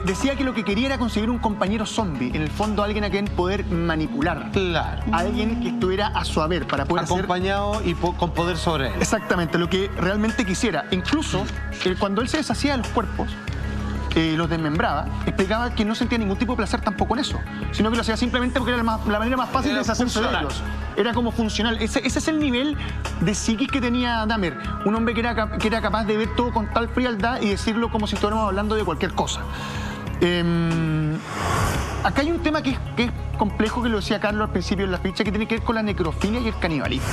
decía que lo que quería era conseguir un compañero zombie, en el fondo alguien a quien poder manipular. Claro. Alguien que estuviera a su haber para poder acompañado y con poder sobre él. Exactamente, lo que realmente quisiera. Incluso, cuando él se deshacía de los cuerpos, los desmembraba, explicaba que no sentía ningún tipo de placer tampoco en eso, sino que lo hacía simplemente porque era la manera más fácil de deshacerse de ellos. Era como funcional. Ese es el nivel de psiquis que tenía Dahmer. Un hombre que era capaz de ver todo con tal frialdad y decirlo como si estuviéramos hablando de cualquier cosa. Acá hay un tema que es complejo, que lo decía Carlos al principio en la ficha, que tiene que ver con la necrofilia y el canibalismo.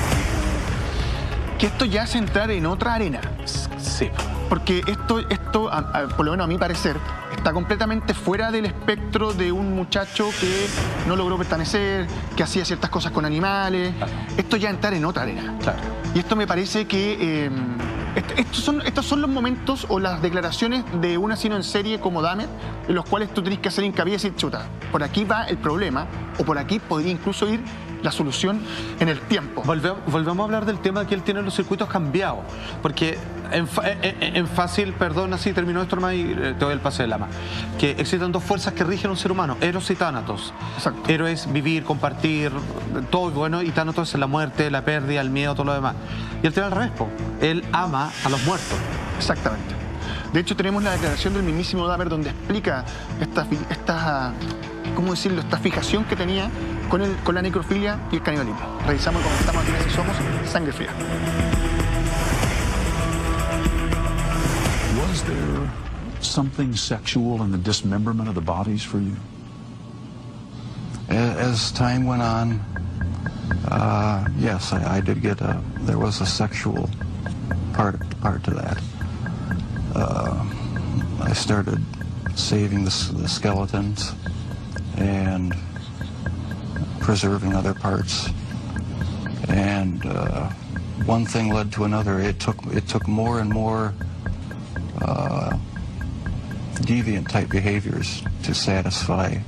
Que esto ya es entrar en otra arena. Sí. Porque esto por lo menos a mi parecer, está completamente fuera del espectro de un muchacho que no logró pertenecer, que hacía ciertas cosas con animales. Claro. Esto ya entrar en otra arena. Claro. Y esto me parece que estos son los momentos o las declaraciones de un asesino en serie como Dahmer, en los cuales tú tenés que hacer hincapié y decir, chuta, por aquí va el problema, o por aquí podría incluso ir la solución en el tiempo. Volvemos a hablar del tema de que él tiene los circuitos cambiados, porque en fácil, perdón, así terminó esto nomás y te doy el pase de lama, que existen dos fuerzas que rigen a un ser humano, Eros y Tánatos. Exacto. Eros es vivir, compartir, todo bueno, y Tánatos es la muerte, la pérdida, el miedo, todo lo demás. Y él tiene al revés, él ama a los muertos. Exactamente. De hecho, tenemos la declaración del mismísimo Dahmer donde explica ¿cómo decirlo?, esta fijación que tenía con la necrofilia y el canibalismo. Revisamos y comentamos aquí en Así Somos, Sangre Fría. Was there something sexual in the dismemberment of the bodies for you? As time went on, yes, I did get there was a sexual part to that. I started saving the skeletons and preserving other parts, and one thing led to another. It took more and more deviant type behaviors to satisfy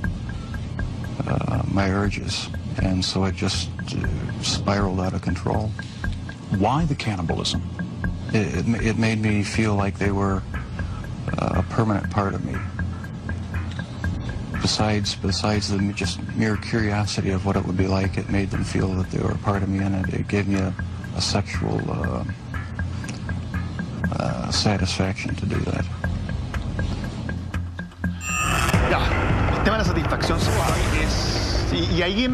my urges, and so it just spiraled out of control. Why the cannibalism? It made me feel like they were a permanent part of me. Besides the just mere curiosity of what it would be like, it made them feel that they were a part of me, and it gave me a sexual satisfaction to do that. Ya, el tema de la satisfacción sexual es... Y aquí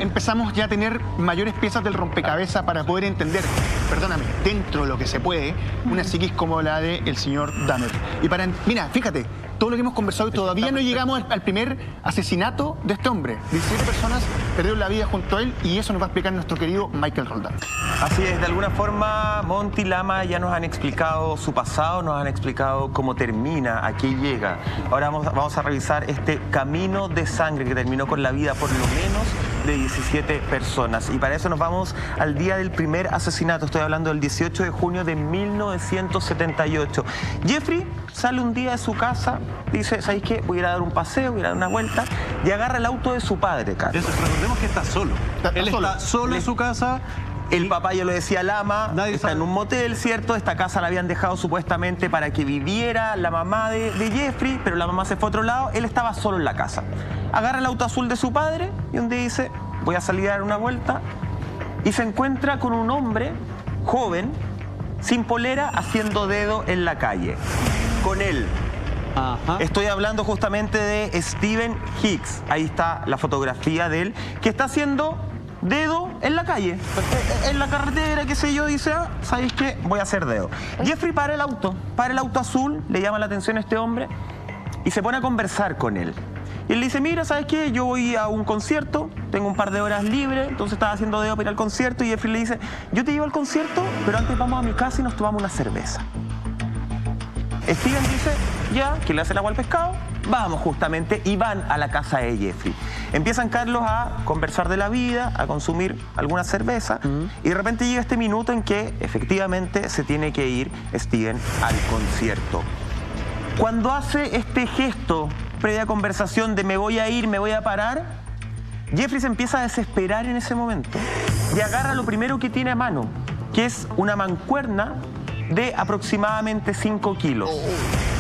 empezamos ya a tener mayores piezas del rompecabezas para poder entender, perdóname, dentro de lo que se puede, una psiquis como la del señor Dahmer. Y mira, fíjate, todo lo que hemos conversado y todavía no llegamos al primer asesinato de este hombre. 17 personas perdieron la vida junto a él, y eso nos va a explicar nuestro querido Michael Roldán. Así es, de alguna forma Monty, Lama ya nos han explicado su pasado, nos han explicado cómo termina, a qué llega. Ahora vamos a revisar este camino de sangre que terminó con la vida por lo menos de 17 personas. Y para eso nos vamos al día del primer asesinato. Estoy hablando del 18 de junio de 1978. Jeffrey sale un día de su casa, dice, ¿sabéis qué? Voy a ir a dar un paseo, voy a ir a dar una vuelta, y agarra el auto de su padre, Carlos. Recordemos que está solo. Él está solo en su casa. El papá, yo lo decía, Lama, está en un motel, ¿cierto? Esta casa la habían dejado supuestamente para que viviera la mamá de Jeffrey, pero la mamá se fue a otro lado, él estaba solo en la casa. Agarra el auto azul de su padre y un día dice, voy a salir a dar una vuelta, y se encuentra con un hombre joven, sin polera, haciendo dedo en la calle. Con él. Ajá. Estoy hablando justamente de Steven Hicks. Ahí está la fotografía de él, que está haciendo dedo en la calle, en la carretera, qué sé yo, dice, ¿sabéis qué? Voy a hacer dedo. Jeffrey para el auto azul, le llama la atención a este hombre y se pone a conversar con él. Y él le dice, mira, ¿sabes qué? Yo voy a un concierto, tengo un par de horas libres, entonces estaba haciendo dedo para ir al concierto, y Jeffrey le dice, yo te llevo al concierto, pero antes vamos a mi casa y nos tomamos una cerveza. Steven dice, ya, que le hace el agua al pescado, vamos justamente, y van a la casa de Jeffrey. Empiezan, Carlos, a conversar de la vida, a consumir alguna cerveza, y de repente llega este minuto en que efectivamente se tiene que ir Steven al concierto. Cuando hace este gesto, previa conversación de me voy a ir, me voy a parar, Jeffrey se empieza a desesperar en ese momento y agarra lo primero que tiene a mano, que es una mancuerna de aproximadamente 5 kilos.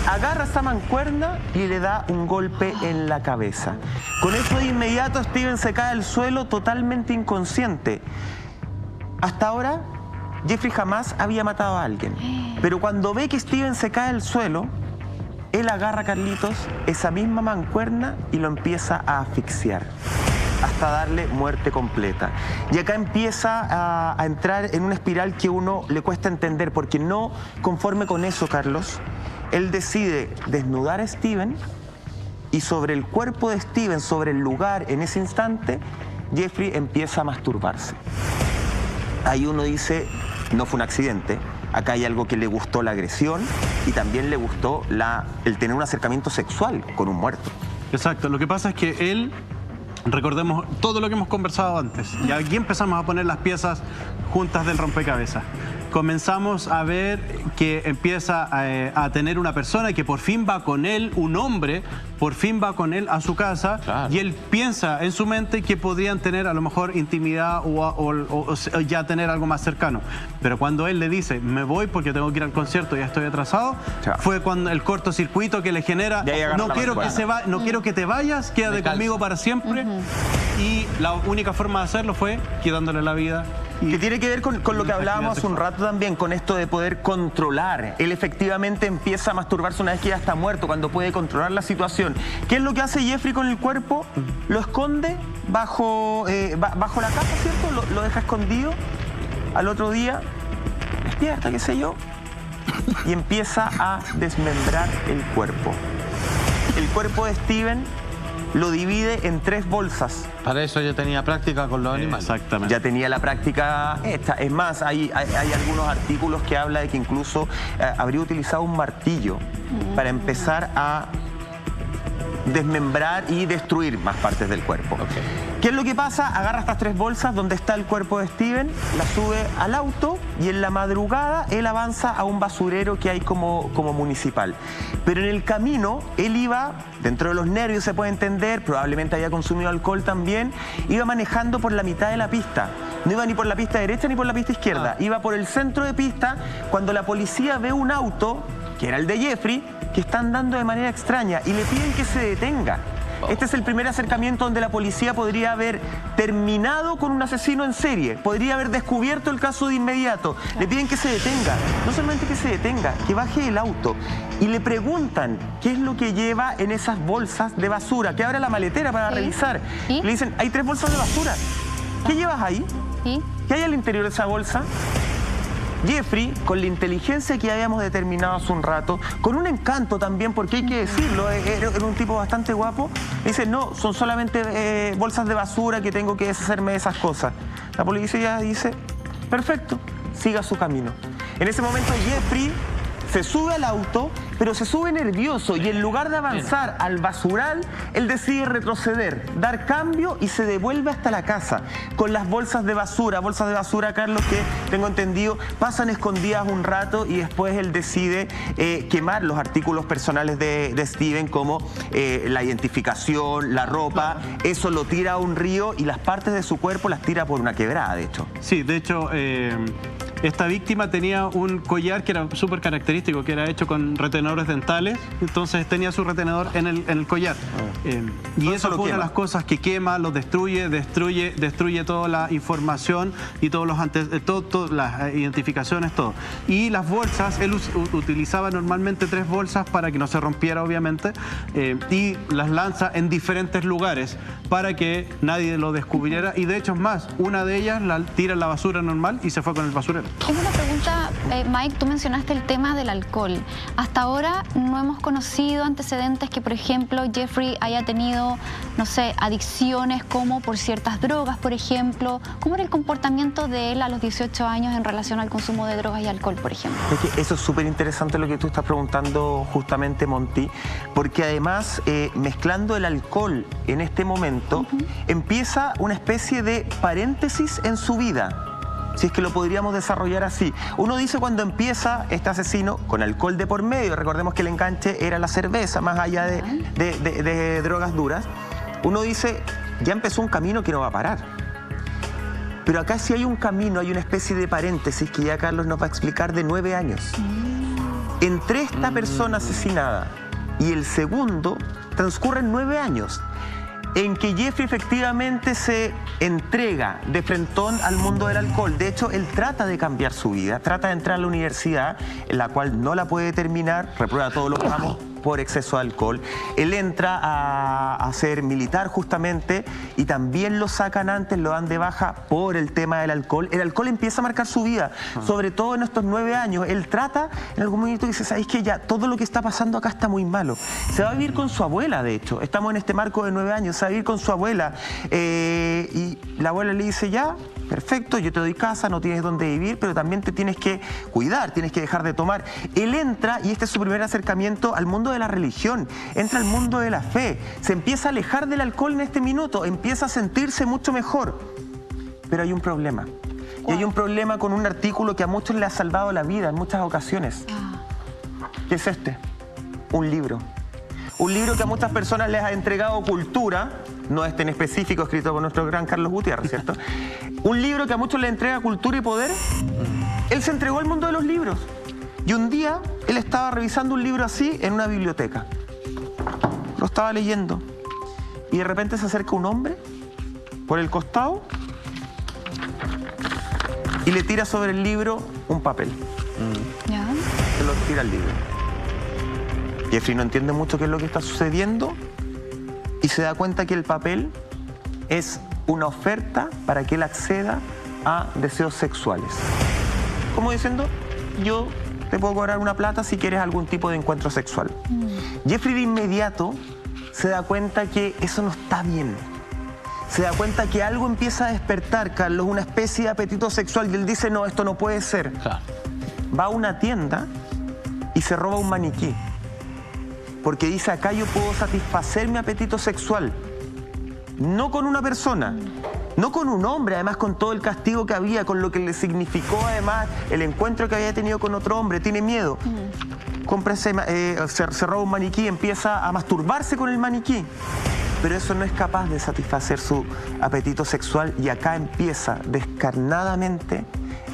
Agarra esa mancuerna y le da un golpe en la cabeza. Con eso de inmediato Steven se cae al suelo totalmente inconsciente. Hasta ahora Jeffrey jamás había matado a alguien, pero cuando ve que Steven se cae al suelo, él agarra, Carlitos, esa misma mancuerna y lo empieza a asfixiar hasta darle muerte completa. Y acá empieza a entrar en una espiral que a uno le cuesta entender, porque no conforme con eso, Carlos, él decide desnudar a Steven, y sobre el cuerpo de Steven, sobre el lugar, en ese instante, Jeffrey empieza a masturbarse. Ahí uno dice, no fue un accidente, acá hay algo que le gustó, la agresión, y también le gustó el tener un acercamiento sexual con un muerto. Exacto, lo que pasa es que él, recordemos todo lo que hemos conversado antes, y aquí empezamos a poner las piezas juntas del rompecabezas. Comenzamos a ver que empieza a tener una persona que por fin va con él, un hombre, por fin va con él a su casa, claro. Y él piensa en su mente que podrían tener a lo mejor intimidad o ya tener algo más cercano. Pero cuando él le dice, me voy porque tengo que ir al concierto, ya estoy atrasado, fue cuando el cortocircuito que le genera, no quiero que te vayas, quédate conmigo para siempre. Y la única forma de hacerlo fue quitándole la vida. Que tiene que ver con lo que hablábamos hace un rato también, con esto de poder controlar. Él efectivamente empieza a masturbarse una vez que ya está muerto, cuando puede controlar la situación. ¿Qué es lo que hace Jeffrey con el cuerpo? Lo esconde bajo la cama, ¿cierto? Lo deja escondido. Al otro día, despierta, qué sé yo, y empieza a desmembrar el cuerpo. El cuerpo de Steven lo divide en 3 bolsas. Para eso ya tenía práctica con los animales. Exactamente. Ya tenía la práctica esta. Es más, hay algunos artículos que habla de que incluso habría utilizado un martillo para empezar a desmembrar y destruir más partes del cuerpo. Okay. ¿Qué es lo que pasa? Agarra estas 3 bolsas donde está el cuerpo de Steven, la sube al auto y en la madrugada él avanza a un basurero que hay como municipal. Pero en el camino él iba, dentro de los nervios se puede entender, probablemente había consumido alcohol también, iba manejando por la mitad de la pista. No iba ni por la pista derecha ni por la pista izquierda, iba por el centro de pista cuando la policía ve un auto, que era el de Jeffrey, que está andando de manera extraña y le piden que se detenga. Este es el primer acercamiento donde la policía podría haber terminado con un asesino en serie, podría haber descubierto el caso de inmediato. Le piden que se detenga, no solamente que se detenga, que baje el auto y le preguntan qué es lo que lleva en esas bolsas de basura, que abra la maletera para revisar. ¿Y? Le dicen, hay 3 bolsas de basura. ¿Qué llevas ahí? ¿Y? ¿Qué hay al interior de esa bolsa? Jeffrey, con la inteligencia que habíamos determinado hace un rato, con un encanto también, porque hay que decirlo, era un tipo bastante guapo, dice, no, son solamente bolsas de basura que tengo que deshacerme de esas cosas. La policía dice, perfecto, siga su camino. En ese momento Jeffrey se sube al auto, pero se sube nervioso y en lugar de avanzar al basural, él decide retroceder, dar cambio y se devuelve hasta la casa con las bolsas de basura, Carlos, que tengo entendido, pasan escondidas un rato y después él decide quemar los artículos personales de Steven, como la identificación, la ropa, eso lo tira a un río y las partes de su cuerpo las tira por una quebrada, de hecho. Sí, de hecho, esta víctima tenía un collar que era súper característico, que era hecho con retenedores dentales, entonces tenía su retenedor en el collar. Y eso fue una de las cosas que quema, lo destruye toda la información y todas las identificaciones, todo. Y las bolsas, él utilizaba normalmente 3 bolsas para que no se rompiera, obviamente, y las lanza en diferentes lugares para que nadie lo descubriera. Y de hecho es más, una de ellas la tira en la basura normal y se fue con el basurero. Tengo una pregunta, Mike, tú mencionaste el tema del alcohol. Hasta ahora no hemos conocido antecedentes que, por ejemplo, Jeffrey haya tenido, no sé, adicciones como por ciertas drogas, por ejemplo. ¿Cómo era el comportamiento de él a los 18 años en relación al consumo de drogas y alcohol, por ejemplo? Es que eso es súper interesante lo que tú estás preguntando justamente, Monty, porque además, mezclando el alcohol en este momento, empieza una especie de paréntesis en su vida. Si es que lo podríamos desarrollar así. Uno dice cuando empieza este asesino con alcohol de por medio, recordemos que el enganche era la cerveza, más allá de drogas duras, uno dice, ya empezó un camino que no va a parar. Pero acá sí hay un camino, hay una especie de paréntesis que ya Carlos nos va a explicar, de 9 años. Entre esta persona asesinada y el segundo transcurren 9 años. En que Jeffrey efectivamente se entrega de frentón al mundo del alcohol. De hecho, él trata de cambiar su vida, trata de entrar a la universidad, en la cual no la puede terminar, reprueba todos los ramos por exceso de alcohol. Él entra a ser militar justamente y también lo sacan antes, lo dan de baja por el tema del alcohol. El alcohol empieza a marcar su vida, sobre todo en estos 9 años. Él trata, en algún momento dice, ¿sabéis que ya todo lo que está pasando acá está muy malo? Se va a vivir con su abuela, de hecho. Estamos en este marco de 9 años, se va a vivir con su abuela. Y la abuela le dice, ya, perfecto, yo te doy casa, no tienes dónde vivir, pero también te tienes que cuidar, tienes que dejar de tomar. Él entra, y este es su primer acercamiento al mundo de la religión, entra al mundo de la fe, se empieza a alejar del alcohol en este minuto, empieza a sentirse mucho mejor. Pero hay un problema. Y hay un problema con un artículo que a muchos le ha salvado la vida en muchas ocasiones. ¿Qué es este? Un libro. Un libro que a muchas personas les ha entregado cultura, no este en específico, escrito por nuestro gran Carlos Gutiérrez, ¿cierto? Un libro que a muchos les entrega cultura y poder. Él se entregó al mundo de los libros. Y un día él estaba revisando un libro así en una biblioteca. Lo estaba leyendo. Y de repente se acerca un hombre por el costado y le tira sobre el libro un papel. ¿Ya? Se lo tira al libro. Jeffrey no entiende mucho qué es lo que está sucediendo y se da cuenta que el papel es una oferta para que él acceda a deseos sexuales. Como diciendo, yo te puedo cobrar una plata si quieres algún tipo de encuentro sexual. Jeffrey de inmediato se da cuenta que eso no está bien. Se da cuenta que algo empieza a despertar, Carlos, una especie de apetito sexual, y él dice, no, esto no puede ser. Va a una tienda y se roba un maniquí. Porque dice, acá yo puedo satisfacer mi apetito sexual. No con una persona, no con un hombre, además con todo el castigo que había, con lo que le significó además el encuentro que había tenido con otro hombre, tiene miedo. Se roba un maniquí, empieza a masturbarse con el maniquí. Pero eso no es capaz de satisfacer su apetito sexual, y acá empieza descarnadamente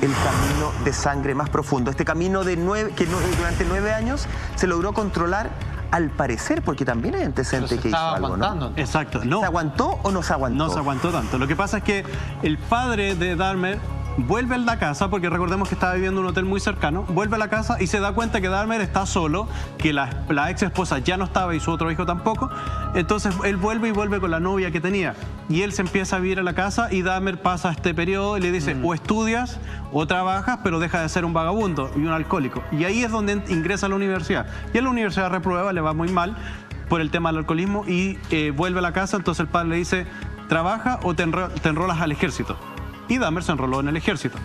el camino de sangre más profundo. Este camino que durante 9 años se logró controlar, al parecer, porque también hay antecedentes que hizo algo, ¿no? Exacto. No. ¿Se aguantó o no se aguantó? No se aguantó tanto. Lo que pasa es que el padre de Dahmer vuelve a la casa, porque recordemos que estaba viviendo en un hotel muy cercano, vuelve a la casa y se da cuenta que Dahmer está solo, que la ex esposa ya no estaba y su otro hijo tampoco. Entonces él vuelve con la novia que tenía, y él se empieza a vivir a la casa, y Dahmer pasa este periodo y le dice, o estudias o trabajas, pero deja de ser un vagabundo y un alcohólico. Y ahí es donde ingresa a la universidad, y en la universidad reprueba, le va muy mal por el tema del alcoholismo, y vuelve a la casa. Entonces el padre le dice, trabaja o te enrolas al ejército. Y Dahmer se enroló en el ejército.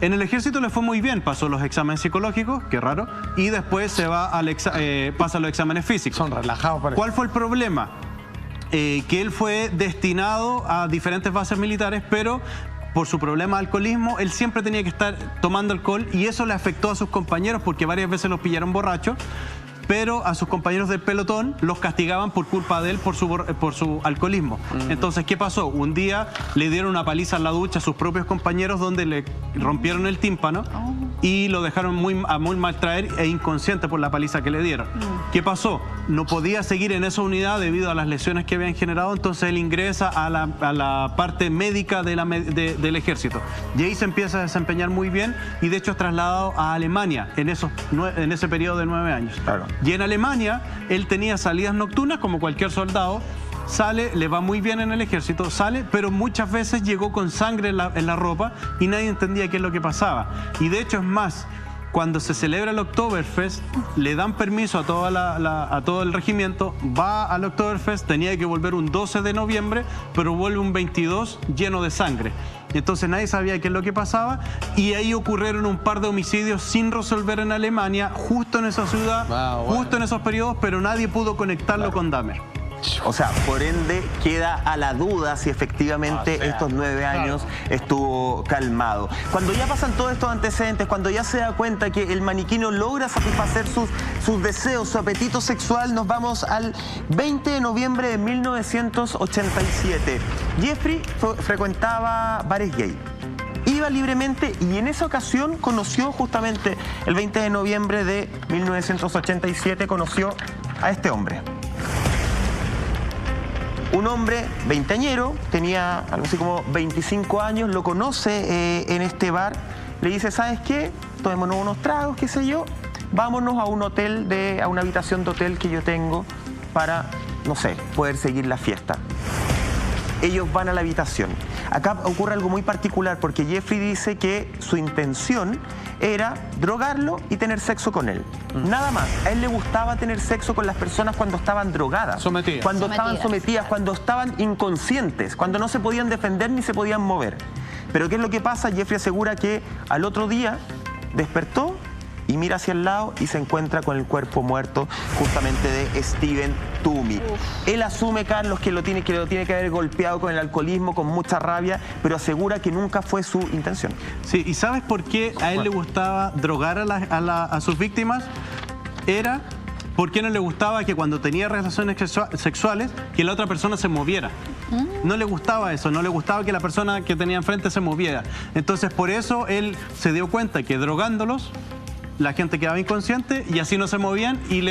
En el ejército le fue muy bien, pasó los exámenes psicológicos, qué raro, y después se va pasa los exámenes físicos. Son relajados. ¿Cuál fue el problema? Que él fue destinado a diferentes bases militares, pero por su problema de alcoholismo, él siempre tenía que estar tomando alcohol, y eso le afectó a sus compañeros, porque varias veces los pillaron borrachos. Pero a sus compañeros del pelotón los castigaban por culpa de él, por su alcoholismo. Entonces, ¿qué pasó? Un día le dieron una paliza en la ducha a sus propios compañeros, donde le rompieron el tímpano y lo dejaron muy mal traer e inconsciente por la paliza que le dieron. ¿Qué pasó? No podía seguir en esa unidad debido a las lesiones que habían generado, entonces él ingresa a la parte médica del ejército. Y ahí se empieza a desempeñar muy bien, y de hecho es trasladado a Alemania en ese periodo de 9 años. Claro. Y en Alemania él tenía salidas nocturnas como cualquier soldado, sale, le va muy bien en el ejército, sale, pero muchas veces llegó con sangre en la ropa y nadie entendía qué es lo que pasaba. Y de hecho es más, cuando se celebra el Oktoberfest, le dan permiso a todo el regimiento, va al Oktoberfest, tenía que volver un 12 de noviembre, pero vuelve un 22 lleno de sangre. Entonces nadie sabía qué es lo que pasaba, y ahí ocurrieron un par de homicidios sin resolver en Alemania, justo en esa ciudad, justo en esos periodos, pero nadie pudo conectarlo con Dahmer. O sea, por ende, queda a la duda si efectivamente estos 9 años estuvo calmado. Cuando ya pasan todos estos antecedentes, cuando ya se da cuenta que el maniquí no logra satisfacer sus deseos, su apetito sexual, nos vamos al 20 de noviembre de 1987. Jeffrey frecuentaba bares gay. Iba libremente, y en esa ocasión conoció justamente el 20 de noviembre de 1987, conoció a este hombre. Un hombre veinteañero, tenía algo así como 25 años, lo conoce en este bar, le dice, ¿sabes qué? Tomémonos unos tragos, qué sé yo, vámonos a un hotel, a una habitación de hotel que yo tengo para, no sé, poder seguir la fiesta. Ellos van a la habitación. Acá ocurre algo muy particular, porque Jeffrey dice que su intención era drogarlo y tener sexo con él. Nada más. A él le gustaba tener sexo con las personas cuando estaban drogadas. Sometidas. Cuando estaban sometidas, cuando estaban inconscientes, cuando no se podían defender ni se podían mover. Pero ¿qué es lo que pasa? Jeffrey asegura que al otro día despertó y mira hacia el lado y se encuentra con el cuerpo muerto justamente de Steven Toomey. Él asume, Carlos, que lo tiene que haber golpeado con el alcoholismo, con mucha rabia, pero asegura que nunca fue su intención. Sí, ¿y sabes por qué a él le gustaba drogar a sus víctimas? Era porque no le gustaba que cuando tenía relaciones sexuales, que la otra persona se moviera. No le gustaba eso, no le gustaba que la persona que tenía enfrente se moviera. Entonces, por eso él se dio cuenta que drogándolos, la gente quedaba inconsciente y así no se movían, y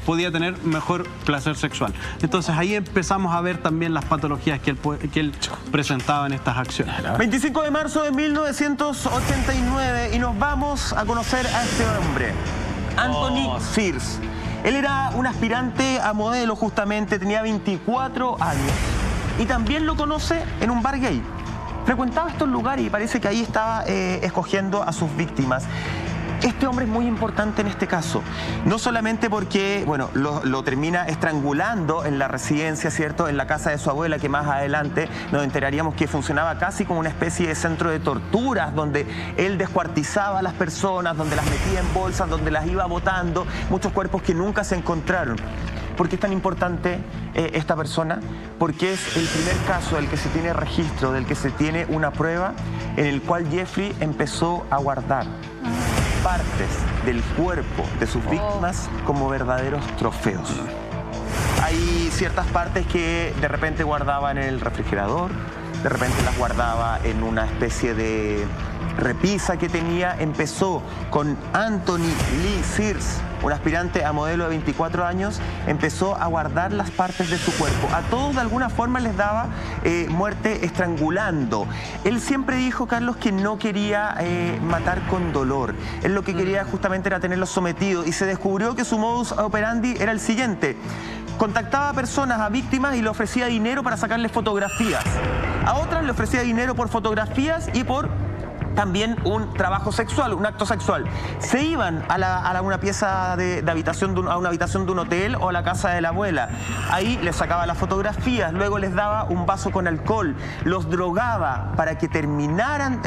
podía tener mejor placer sexual. Entonces ahí empezamos a ver también las patologías que él presentaba en estas acciones. 25 de marzo de 1989, y nos vamos a conocer a este hombre, Anthony Sears. Él era un aspirante a modelo justamente, tenía 24 años y también lo conoce en un bar gay. Frecuentaba estos lugares y parece que ahí estaba escogiendo a sus víctimas. Este hombre es muy importante en este caso, no solamente porque, bueno, lo termina estrangulando en la residencia, ¿cierto?, en la casa de su abuela, que más adelante nos enteraríamos que funcionaba casi como una especie de centro de torturas, donde él descuartizaba a las personas, donde las metía en bolsas, donde las iba botando, muchos cuerpos que nunca se encontraron. ¿Por qué es tan importante esta persona? Porque es el primer caso del que se tiene registro, del que se tiene una prueba, en el cual Jeffrey empezó a guardar partes del cuerpo de sus víctimas como verdaderos trofeos. Hay ciertas partes que de repente guardaba en el refrigerador, de repente las guardaba en una especie de repisa que tenía. Empezó con Anthony Lee Sears, un aspirante a modelo de 24 años, empezó a guardar las partes de su cuerpo. A todos de alguna forma les daba muerte estrangulando. Él siempre dijo, Carlos, que no quería matar con dolor. Él lo que quería justamente era tenerlos sometidos, y se descubrió que su modus operandi era el siguiente: contactaba a personas, a víctimas, y le ofrecía dinero para sacarles fotografías. A otras le ofrecía dinero por fotografías y por también un trabajo sexual, un acto sexual. Se iban a una pieza de habitación, a una habitación de un hotel o a la casa de la abuela. Ahí les sacaba las fotografías, luego les daba un vaso con alcohol, los drogaba para que terminaran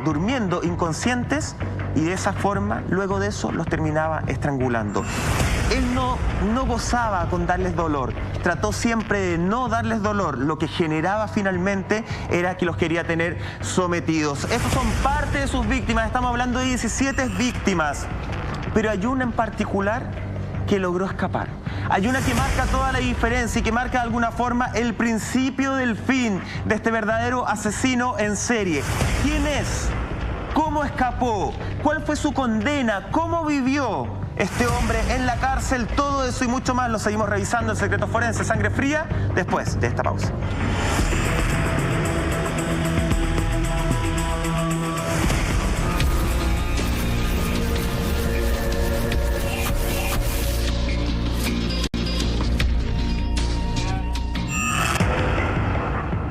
durmiendo inconscientes, y de esa forma, luego de eso, los terminaba estrangulando. Él no gozaba con darles dolor, trató siempre de no darles dolor. Lo que generaba finalmente era que los quería tener sometidos. Estos son parte de sus víctimas, estamos hablando de 17 víctimas, pero hay una en particular que logró escapar. Hay una que marca toda la diferencia y que marca de alguna forma el principio del fin de este verdadero asesino en serie. ¿Quién es? ¿Cómo escapó? ¿Cuál fue su condena? ¿Cómo vivió este hombre en la cárcel? Todo eso y mucho más lo seguimos revisando en Secretos Forenses Sangre Fría después de esta pausa.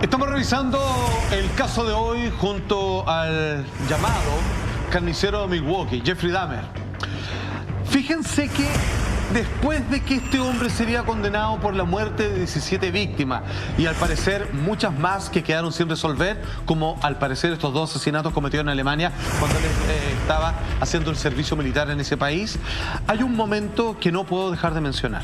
Estamos revisando el caso de hoy junto al llamado carnicero de Milwaukee, Jeffrey Dahmer. Fíjense que después de que este hombre sería condenado por la muerte de 17 víctimas y al parecer muchas más que quedaron sin resolver, como al parecer estos dos asesinatos cometidos en Alemania cuando él estaba haciendo el servicio militar en ese país, hay un momento que no puedo dejar de mencionar.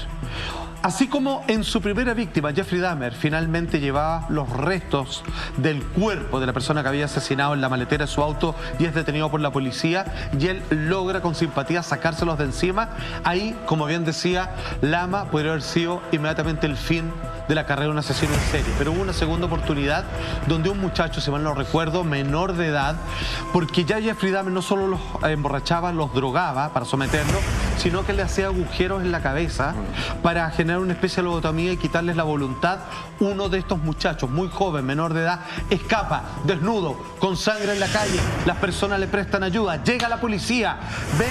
Así como en su primera víctima, Jeffrey Dahmer finalmente llevaba los restos del cuerpo de la persona que había asesinado en la maletera de su auto y es detenido por la policía, y él logra con simpatía sacárselos de encima, ahí, como bien decía Lama, podría haber sido inmediatamente el fin de la carrera de un asesino en serie. Pero hubo una segunda oportunidad donde un muchacho, si mal no recuerdo, menor de edad, porque ya Jeffrey Dahmer no solo los emborrachaba, los drogaba para someterlos, sino que le hacía agujeros en la cabeza para generar una especie de lobotomía y quitarles la voluntad. Uno de estos muchachos, muy joven, menor de edad, escapa desnudo, con sangre en la calle. Las personas le prestan ayuda, llega la policía, ven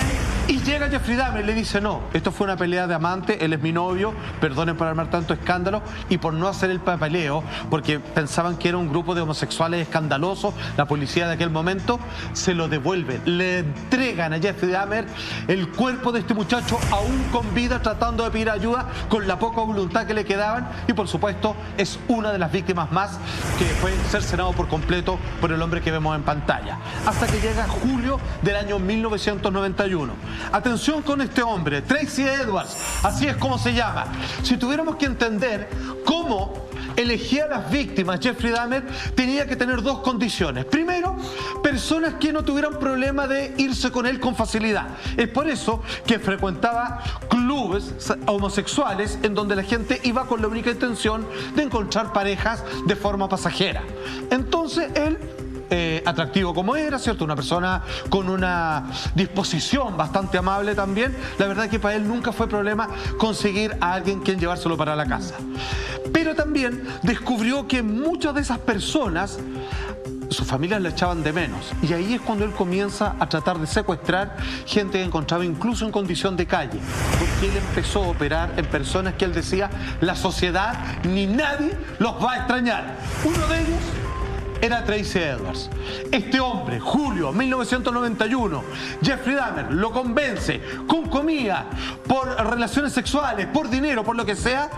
y llega Jeffrey Dahmer y le dice: no, esto fue una pelea de amante, él es mi novio, perdonen por armar tanto escándalo y por no hacer el papeleo, porque pensaban que era un grupo de homosexuales escandalosos. La policía de aquel momento se lo devuelve, le entregan a Jeffrey Dahmer el cuerpo de este muchacho aún con vida, tratando de pedir ayuda con la poca voluntad que le quedaban, y por supuesto es una de las víctimas más que fue cercenado por completo por el hombre que vemos en pantalla, hasta que llega julio del año 1991. Atención con este hombre, Tracy Edwards, así es como se llama. Si tuviéramos que entender cómo elegía a las víctimas Jeffrey Dahmer, tenía que tener dos condiciones. Primero, personas que no tuvieran problema de irse con él con facilidad. Es por eso que frecuentaba clubes homosexuales en donde la gente iba con la única intención de encontrar parejas de forma pasajera. Entonces él, atractivo como era, ¿cierto? Una persona con una disposición bastante amable también. La verdad que para él nunca fue problema conseguir a alguien quien llevárselo para la casa. Pero también descubrió que muchas de esas personas, sus familias le echaban de menos. Y ahí es cuando él comienza a tratar de secuestrar gente que encontraba incluso en condición de calle. Porque él empezó a operar en personas que él decía: la sociedad ni nadie los va a extrañar. Uno de ellos era Tracy Edwards. Este hombre, julio 1991, Jeffrey Dahmer lo convence con comida, por relaciones sexuales, por dinero, por lo que sea.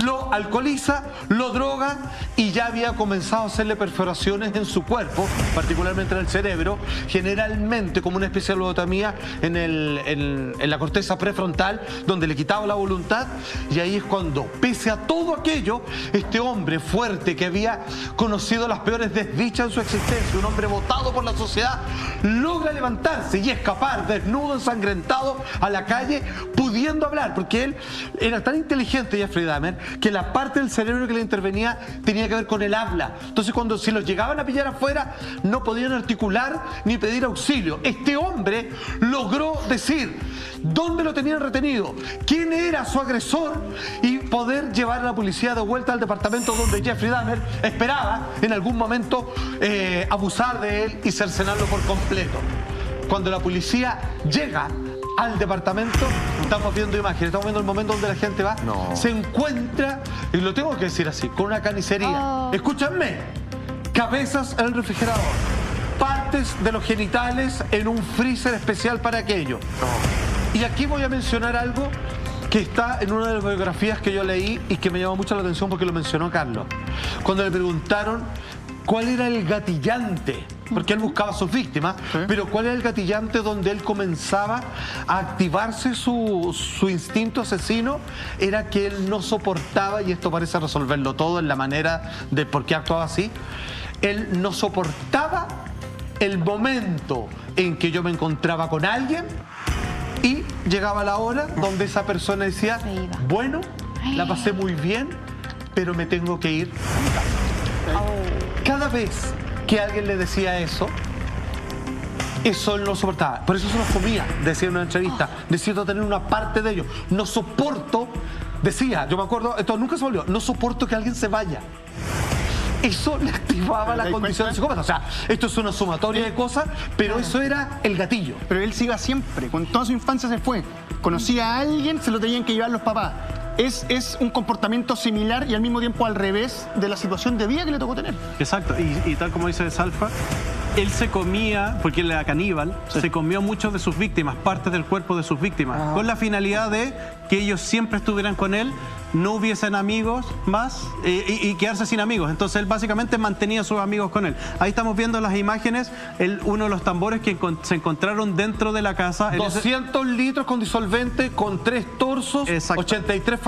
Lo alcoholiza, lo droga y ya había comenzado a hacerle perforaciones en su cuerpo, particularmente en el cerebro, generalmente como una especie de lobotomía en la corteza prefrontal, donde le quitaba la voluntad. Y ahí es cuando, pese a todo aquello, este hombre fuerte que había conocido las peores desdichas en su existencia, un hombre botado por la sociedad, logra levantarse y escapar desnudo, ensangrentado a la calle, pudiendo hablar, porque él era tan inteligente, Jeffrey Dahmer, que la parte del cerebro que le intervenía tenía que ver con el habla. Entonces, si los llegaban a pillar afuera, no podían articular ni pedir auxilio. Este hombre logró decir dónde lo tenían retenido, quién era su agresor, y poder llevar a la policía de vuelta al departamento donde Jeffrey Dahmer esperaba en algún momento abusar de él y cercenarlo por completo. Cuando la policía llega al departamento, estamos viendo imágenes, estamos viendo el momento donde la gente va, se encuentra, y lo tengo que decir así, con una carnicería. Escúchanme, cabezas en el refrigerador, partes de los genitales en un freezer especial para aquello. Y aquí voy a mencionar algo que está en una de las biografías que yo leí y que me llamó mucho la atención porque lo mencionó Carlos. Cuando le preguntaron cuál era el gatillante, porque él buscaba a sus víctimas, pero cuál era el gatillante donde él comenzaba a activarse su instinto asesino, era que él no soportaba, y esto parece resolverlo todo en la manera de por qué actuaba así, él no soportaba el momento en que yo me encontraba con alguien y llegaba la hora donde esa persona decía, bueno, la pasé muy bien, pero me tengo que ir a mi casa. Cada vez que alguien le decía eso él no soportaba. Por eso se los comía, decía en una entrevista. Necesito tener una parte de ellos. No soporto, decía, yo me acuerdo, esto nunca se volvió, no soporto que alguien se vaya. Eso le activaba la condición de psicópata. O sea, esto es una sumatoria de cosas, pero eso era el gatillo. Pero él se iba siempre, con toda su infancia se fue. Conocía a alguien, se lo tenían que llevar los papás. Es un comportamiento similar y al mismo tiempo al revés de la situación de vida que le tocó tener. Exacto, y tal como dice Salfa, él se comía, porque él era caníbal, se comió muchas de sus víctimas, partes del cuerpo de sus víctimas, con la finalidad de que ellos siempre estuvieran con él, no hubiesen amigos más y quedarse sin amigos. Entonces él básicamente mantenía a sus amigos con él. Ahí estamos viendo las imágenes, uno de los tambores que se encontraron dentro de la casa. 200 litros con disolvente, con 3 torsos, 83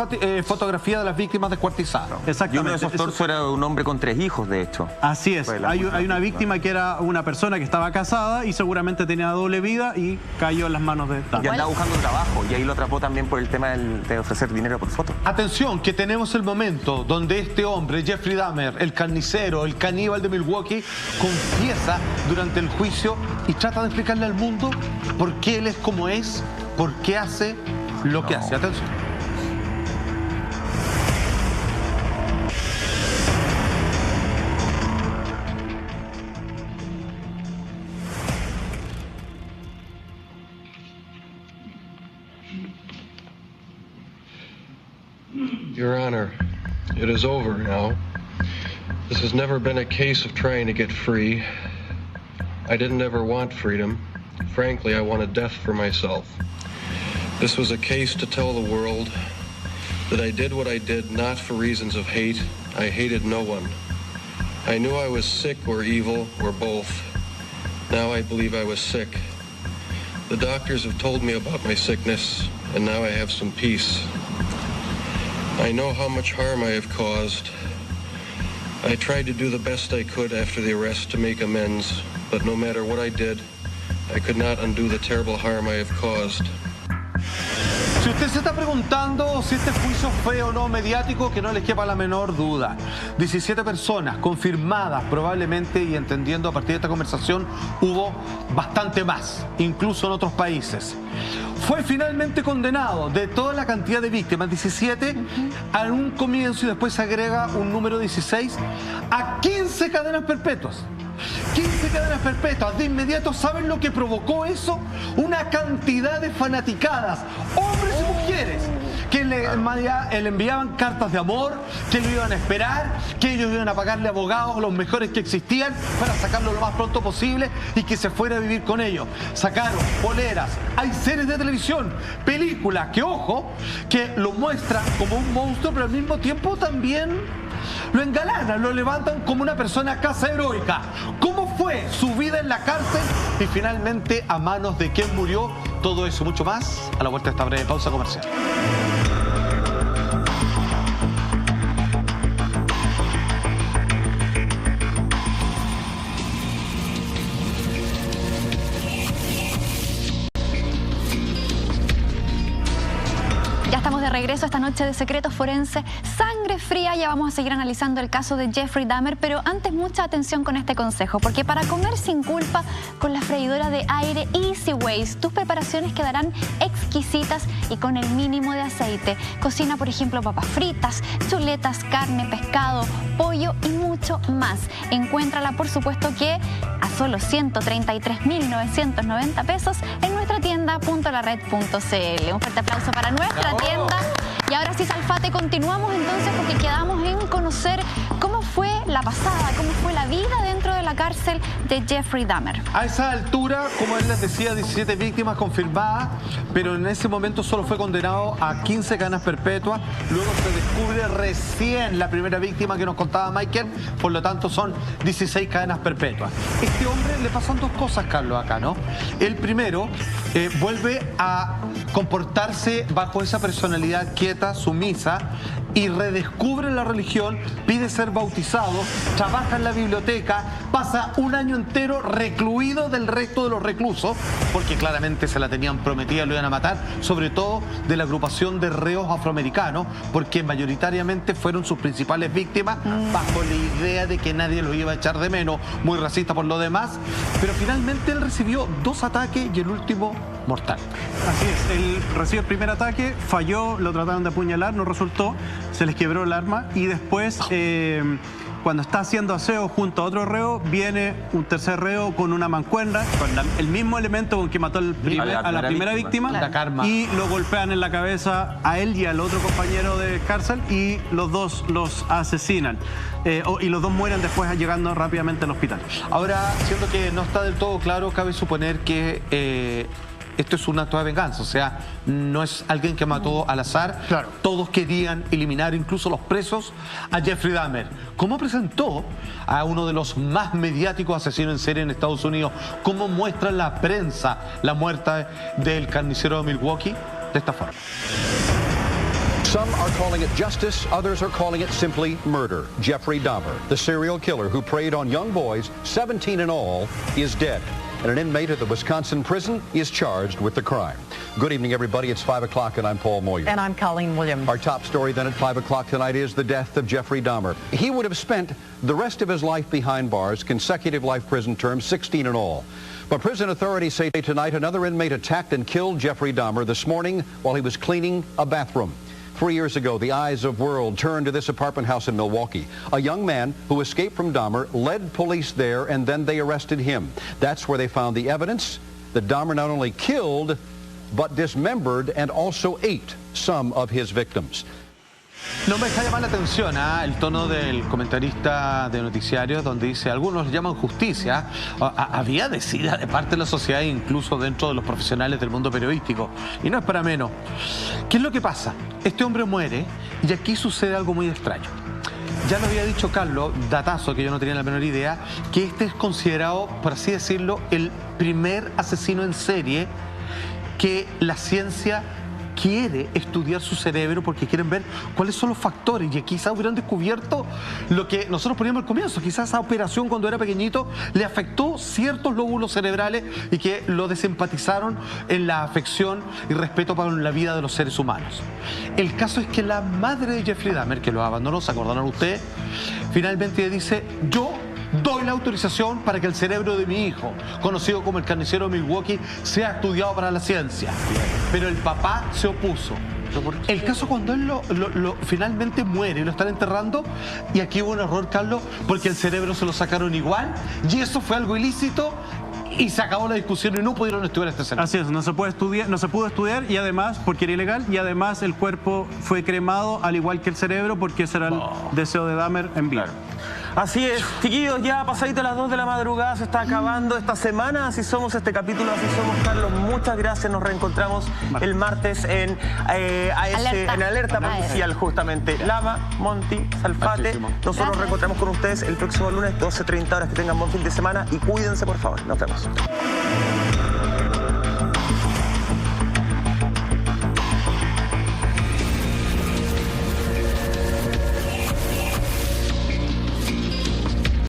fotografías de las víctimas descuartizadas. Exactamente. Y uno de esos torsos era un hombre con 3 hijos, de hecho. Así es. Hay una víctima que era una persona que estaba casada y seguramente tenía doble vida y cayó en las manos de Dahmer. Y andaba buscando trabajo y ahí lo atrapó también por el tema de ofrecer dinero por foto. Atención, que tenemos el momento donde este hombre, Jeffrey Dahmer, el carnicero, el caníbal de Milwaukee, confiesa durante el juicio y trata de explicarle al mundo por qué él es como es, por qué hace lo que hace. Atención. Your Honor, it is over now. This has never been a case of trying to get free. I didn't ever want freedom. Frankly, I wanted death for myself. This was a case to tell the world that I did what I did not for reasons of hate. I hated no one. I knew I was sick or evil or both. Now I believe I was sick. The doctors have told me about my sickness, and now I have some peace. I know how much harm I have caused. I tried to do the best I could after the arrest to make amends, but no matter what I did, I could not undo the terrible harm I have caused. Si usted se está preguntando si este juicio fue o no mediático, que no les quepa la menor duda. 17 personas confirmadas probablemente, y entendiendo a partir de esta conversación, hubo bastante más, incluso en otros países. Fue finalmente condenado de toda la cantidad de víctimas, 17, a un comienzo y después se agrega un número 16, a 15 cadenas perpetuas. 15 cadenas perpetuas. De inmediato, ¿saben lo que provocó eso? Una cantidad de fanaticadas, hombres y mujeres, que le enviaban cartas de amor, que lo iban a esperar, que ellos iban a pagarle abogados, los mejores que existían, para sacarlo lo más pronto posible y que se fuera a vivir con ellos. Sacaron poleras, hay series de televisión, películas que, ojo, que lo muestran como un monstruo, pero al mismo tiempo también lo engalanan, lo levantan como una persona casi heroica. ¿Cómo fue su vida en la cárcel y finalmente a manos de quién murió? Todo eso y mucho más a la vuelta de esta breve pausa comercial. Regreso esta noche de Secretos Forenses, Sangre Fría. Ya vamos a seguir analizando el caso de Jeffrey Dahmer, pero antes mucha atención con este consejo, porque para comer sin culpa con la freidora de aire Easy Ways, tus preparaciones quedarán exquisitas y con el mínimo de aceite. Cocina, por ejemplo, papas fritas, chuletas, carne, pescado, pollo y mucho más. Encuéntrala, por supuesto, que a solo 133.990 pesos en nuestra tienda .lared.cl. Un fuerte aplauso para nuestra tienda. Y ahora sí, Salfate, continuamos entonces porque quedamos en conocer cómo fue la pasada, cómo fue la vida dentro de la cárcel de Jeffrey Dahmer. A esa altura, como él les decía, 17 víctimas confirmadas, pero en ese momento solo fue condenado a 15 cadenas perpetuas. Luego se descubre recién la primera víctima que nos contaba Michael, por lo tanto son 16 cadenas perpetuas. Este hombre le pasan dos cosas, Carlos, acá, ¿no? El primero, vuelve a comportarse bajo esa personalidad quieta, sumisa, y redescubre la religión, pide ser bautizado, trabaja en la biblioteca, pasa un año entero recluido del resto de los reclusos, porque claramente se la tenían prometida, lo iban a matar, sobre todo de la agrupación de reos afroamericanos, porque mayoritariamente fueron sus principales víctimas, bajo la idea de que nadie los iba a echar de menos, muy racista por lo demás, pero finalmente él recibió 2 ataques y el último mortal. Así es, él recibe el primer ataque, falló, lo trataron de apuñalar, no resultó, se les quebró el arma y después, cuando está haciendo aseo junto a otro reo, viene un tercer reo con una mancuerna, con el mismo elemento con que mató a la primera víctima, y lo golpean en la cabeza a él y al otro compañero de cárcel y los dos los asesinan. Y los dos mueren después llegando rápidamente al hospital. Ahora, siendo que no está del todo claro, cabe suponer que esto es un acto de venganza, o sea, no es alguien que mató al azar. Claro. Todos querían eliminar, incluso los presos, a Jeffrey Dahmer. ¿Cómo presentó a uno de los más mediáticos asesinos en serie en Estados Unidos? ¿Cómo muestra la prensa la muerte del carnicero de Milwaukee? De esta forma. Some are calling it justice, others are calling it simply murder. Jeffrey Dahmer, the serial killer who preyed on young boys, 17 in all, is dead. And an inmate at the Wisconsin prison is charged with the crime. Good evening, everybody. It's 5 o'clock, and I'm Paul Moyer. And I'm Colleen Williams. Our top story then at 5 o'clock tonight is the death of Jeffrey Dahmer. He would have spent the rest of his life behind bars, consecutive life prison terms, 16 in all. But prison authorities say tonight another inmate attacked and killed Jeffrey Dahmer this morning while he was cleaning a bathroom. 3 years ago, the eyes of world turned to this apartment house in Milwaukee. A young man who escaped from Dahmer led police there, and then they arrested him. That's where they found the evidence that Dahmer not only killed, but dismembered and also ate some of his victims. No me deja llamar la atención el tono del comentarista de noticiarios, donde dice, algunos llaman justicia. Había decida de parte de la sociedad, incluso dentro de los profesionales del mundo periodístico. Y no es para menos. ¿Qué es lo que pasa? Este hombre muere y aquí sucede algo muy extraño. Ya lo había dicho Carlos, datazo, que yo no tenía la menor idea, que este es considerado, por así decirlo, el primer asesino en serie que la ciencia quiere estudiar su cerebro porque quieren ver cuáles son los factores, y quizás hubieran descubierto lo que nosotros poníamos al comienzo. Quizás esa operación cuando era pequeñito le afectó ciertos lóbulos cerebrales y que lo desempatizaron en la afección y respeto para la vida de los seres humanos. El caso es que la madre de Jeffrey Dahmer, que lo abandonó, ¿se acordaron ustedes? Finalmente le dice, yo doy la autorización para que el cerebro de mi hijo, conocido como el carnicero de Milwaukee, sea estudiado para la ciencia. Pero el papá se opuso. El caso cuando él finalmente muere y lo están enterrando, y aquí hubo un error, Carlos, porque el cerebro se lo sacaron igual, y eso fue algo ilícito, y se acabó la discusión y no pudieron estudiar este escenario. Así es, no se pudo estudiar y además, porque era ilegal, y además el cuerpo fue cremado al igual que el cerebro porque ese era el deseo de Dahmer en vida. Claro. Así es, chiquillos, ya pasadito las 2 de la madrugada, se está acabando esta semana. Así somos, este capítulo, así somos, Carlos. Muchas gracias, nos reencontramos el martes en Alerta Policial, justamente. Lama, Monty, Salfate. Nosotros nos reencontramos con ustedes el próximo lunes, 12:30 horas. Que tengan buen fin de semana y cuídense, por favor. Nos vemos.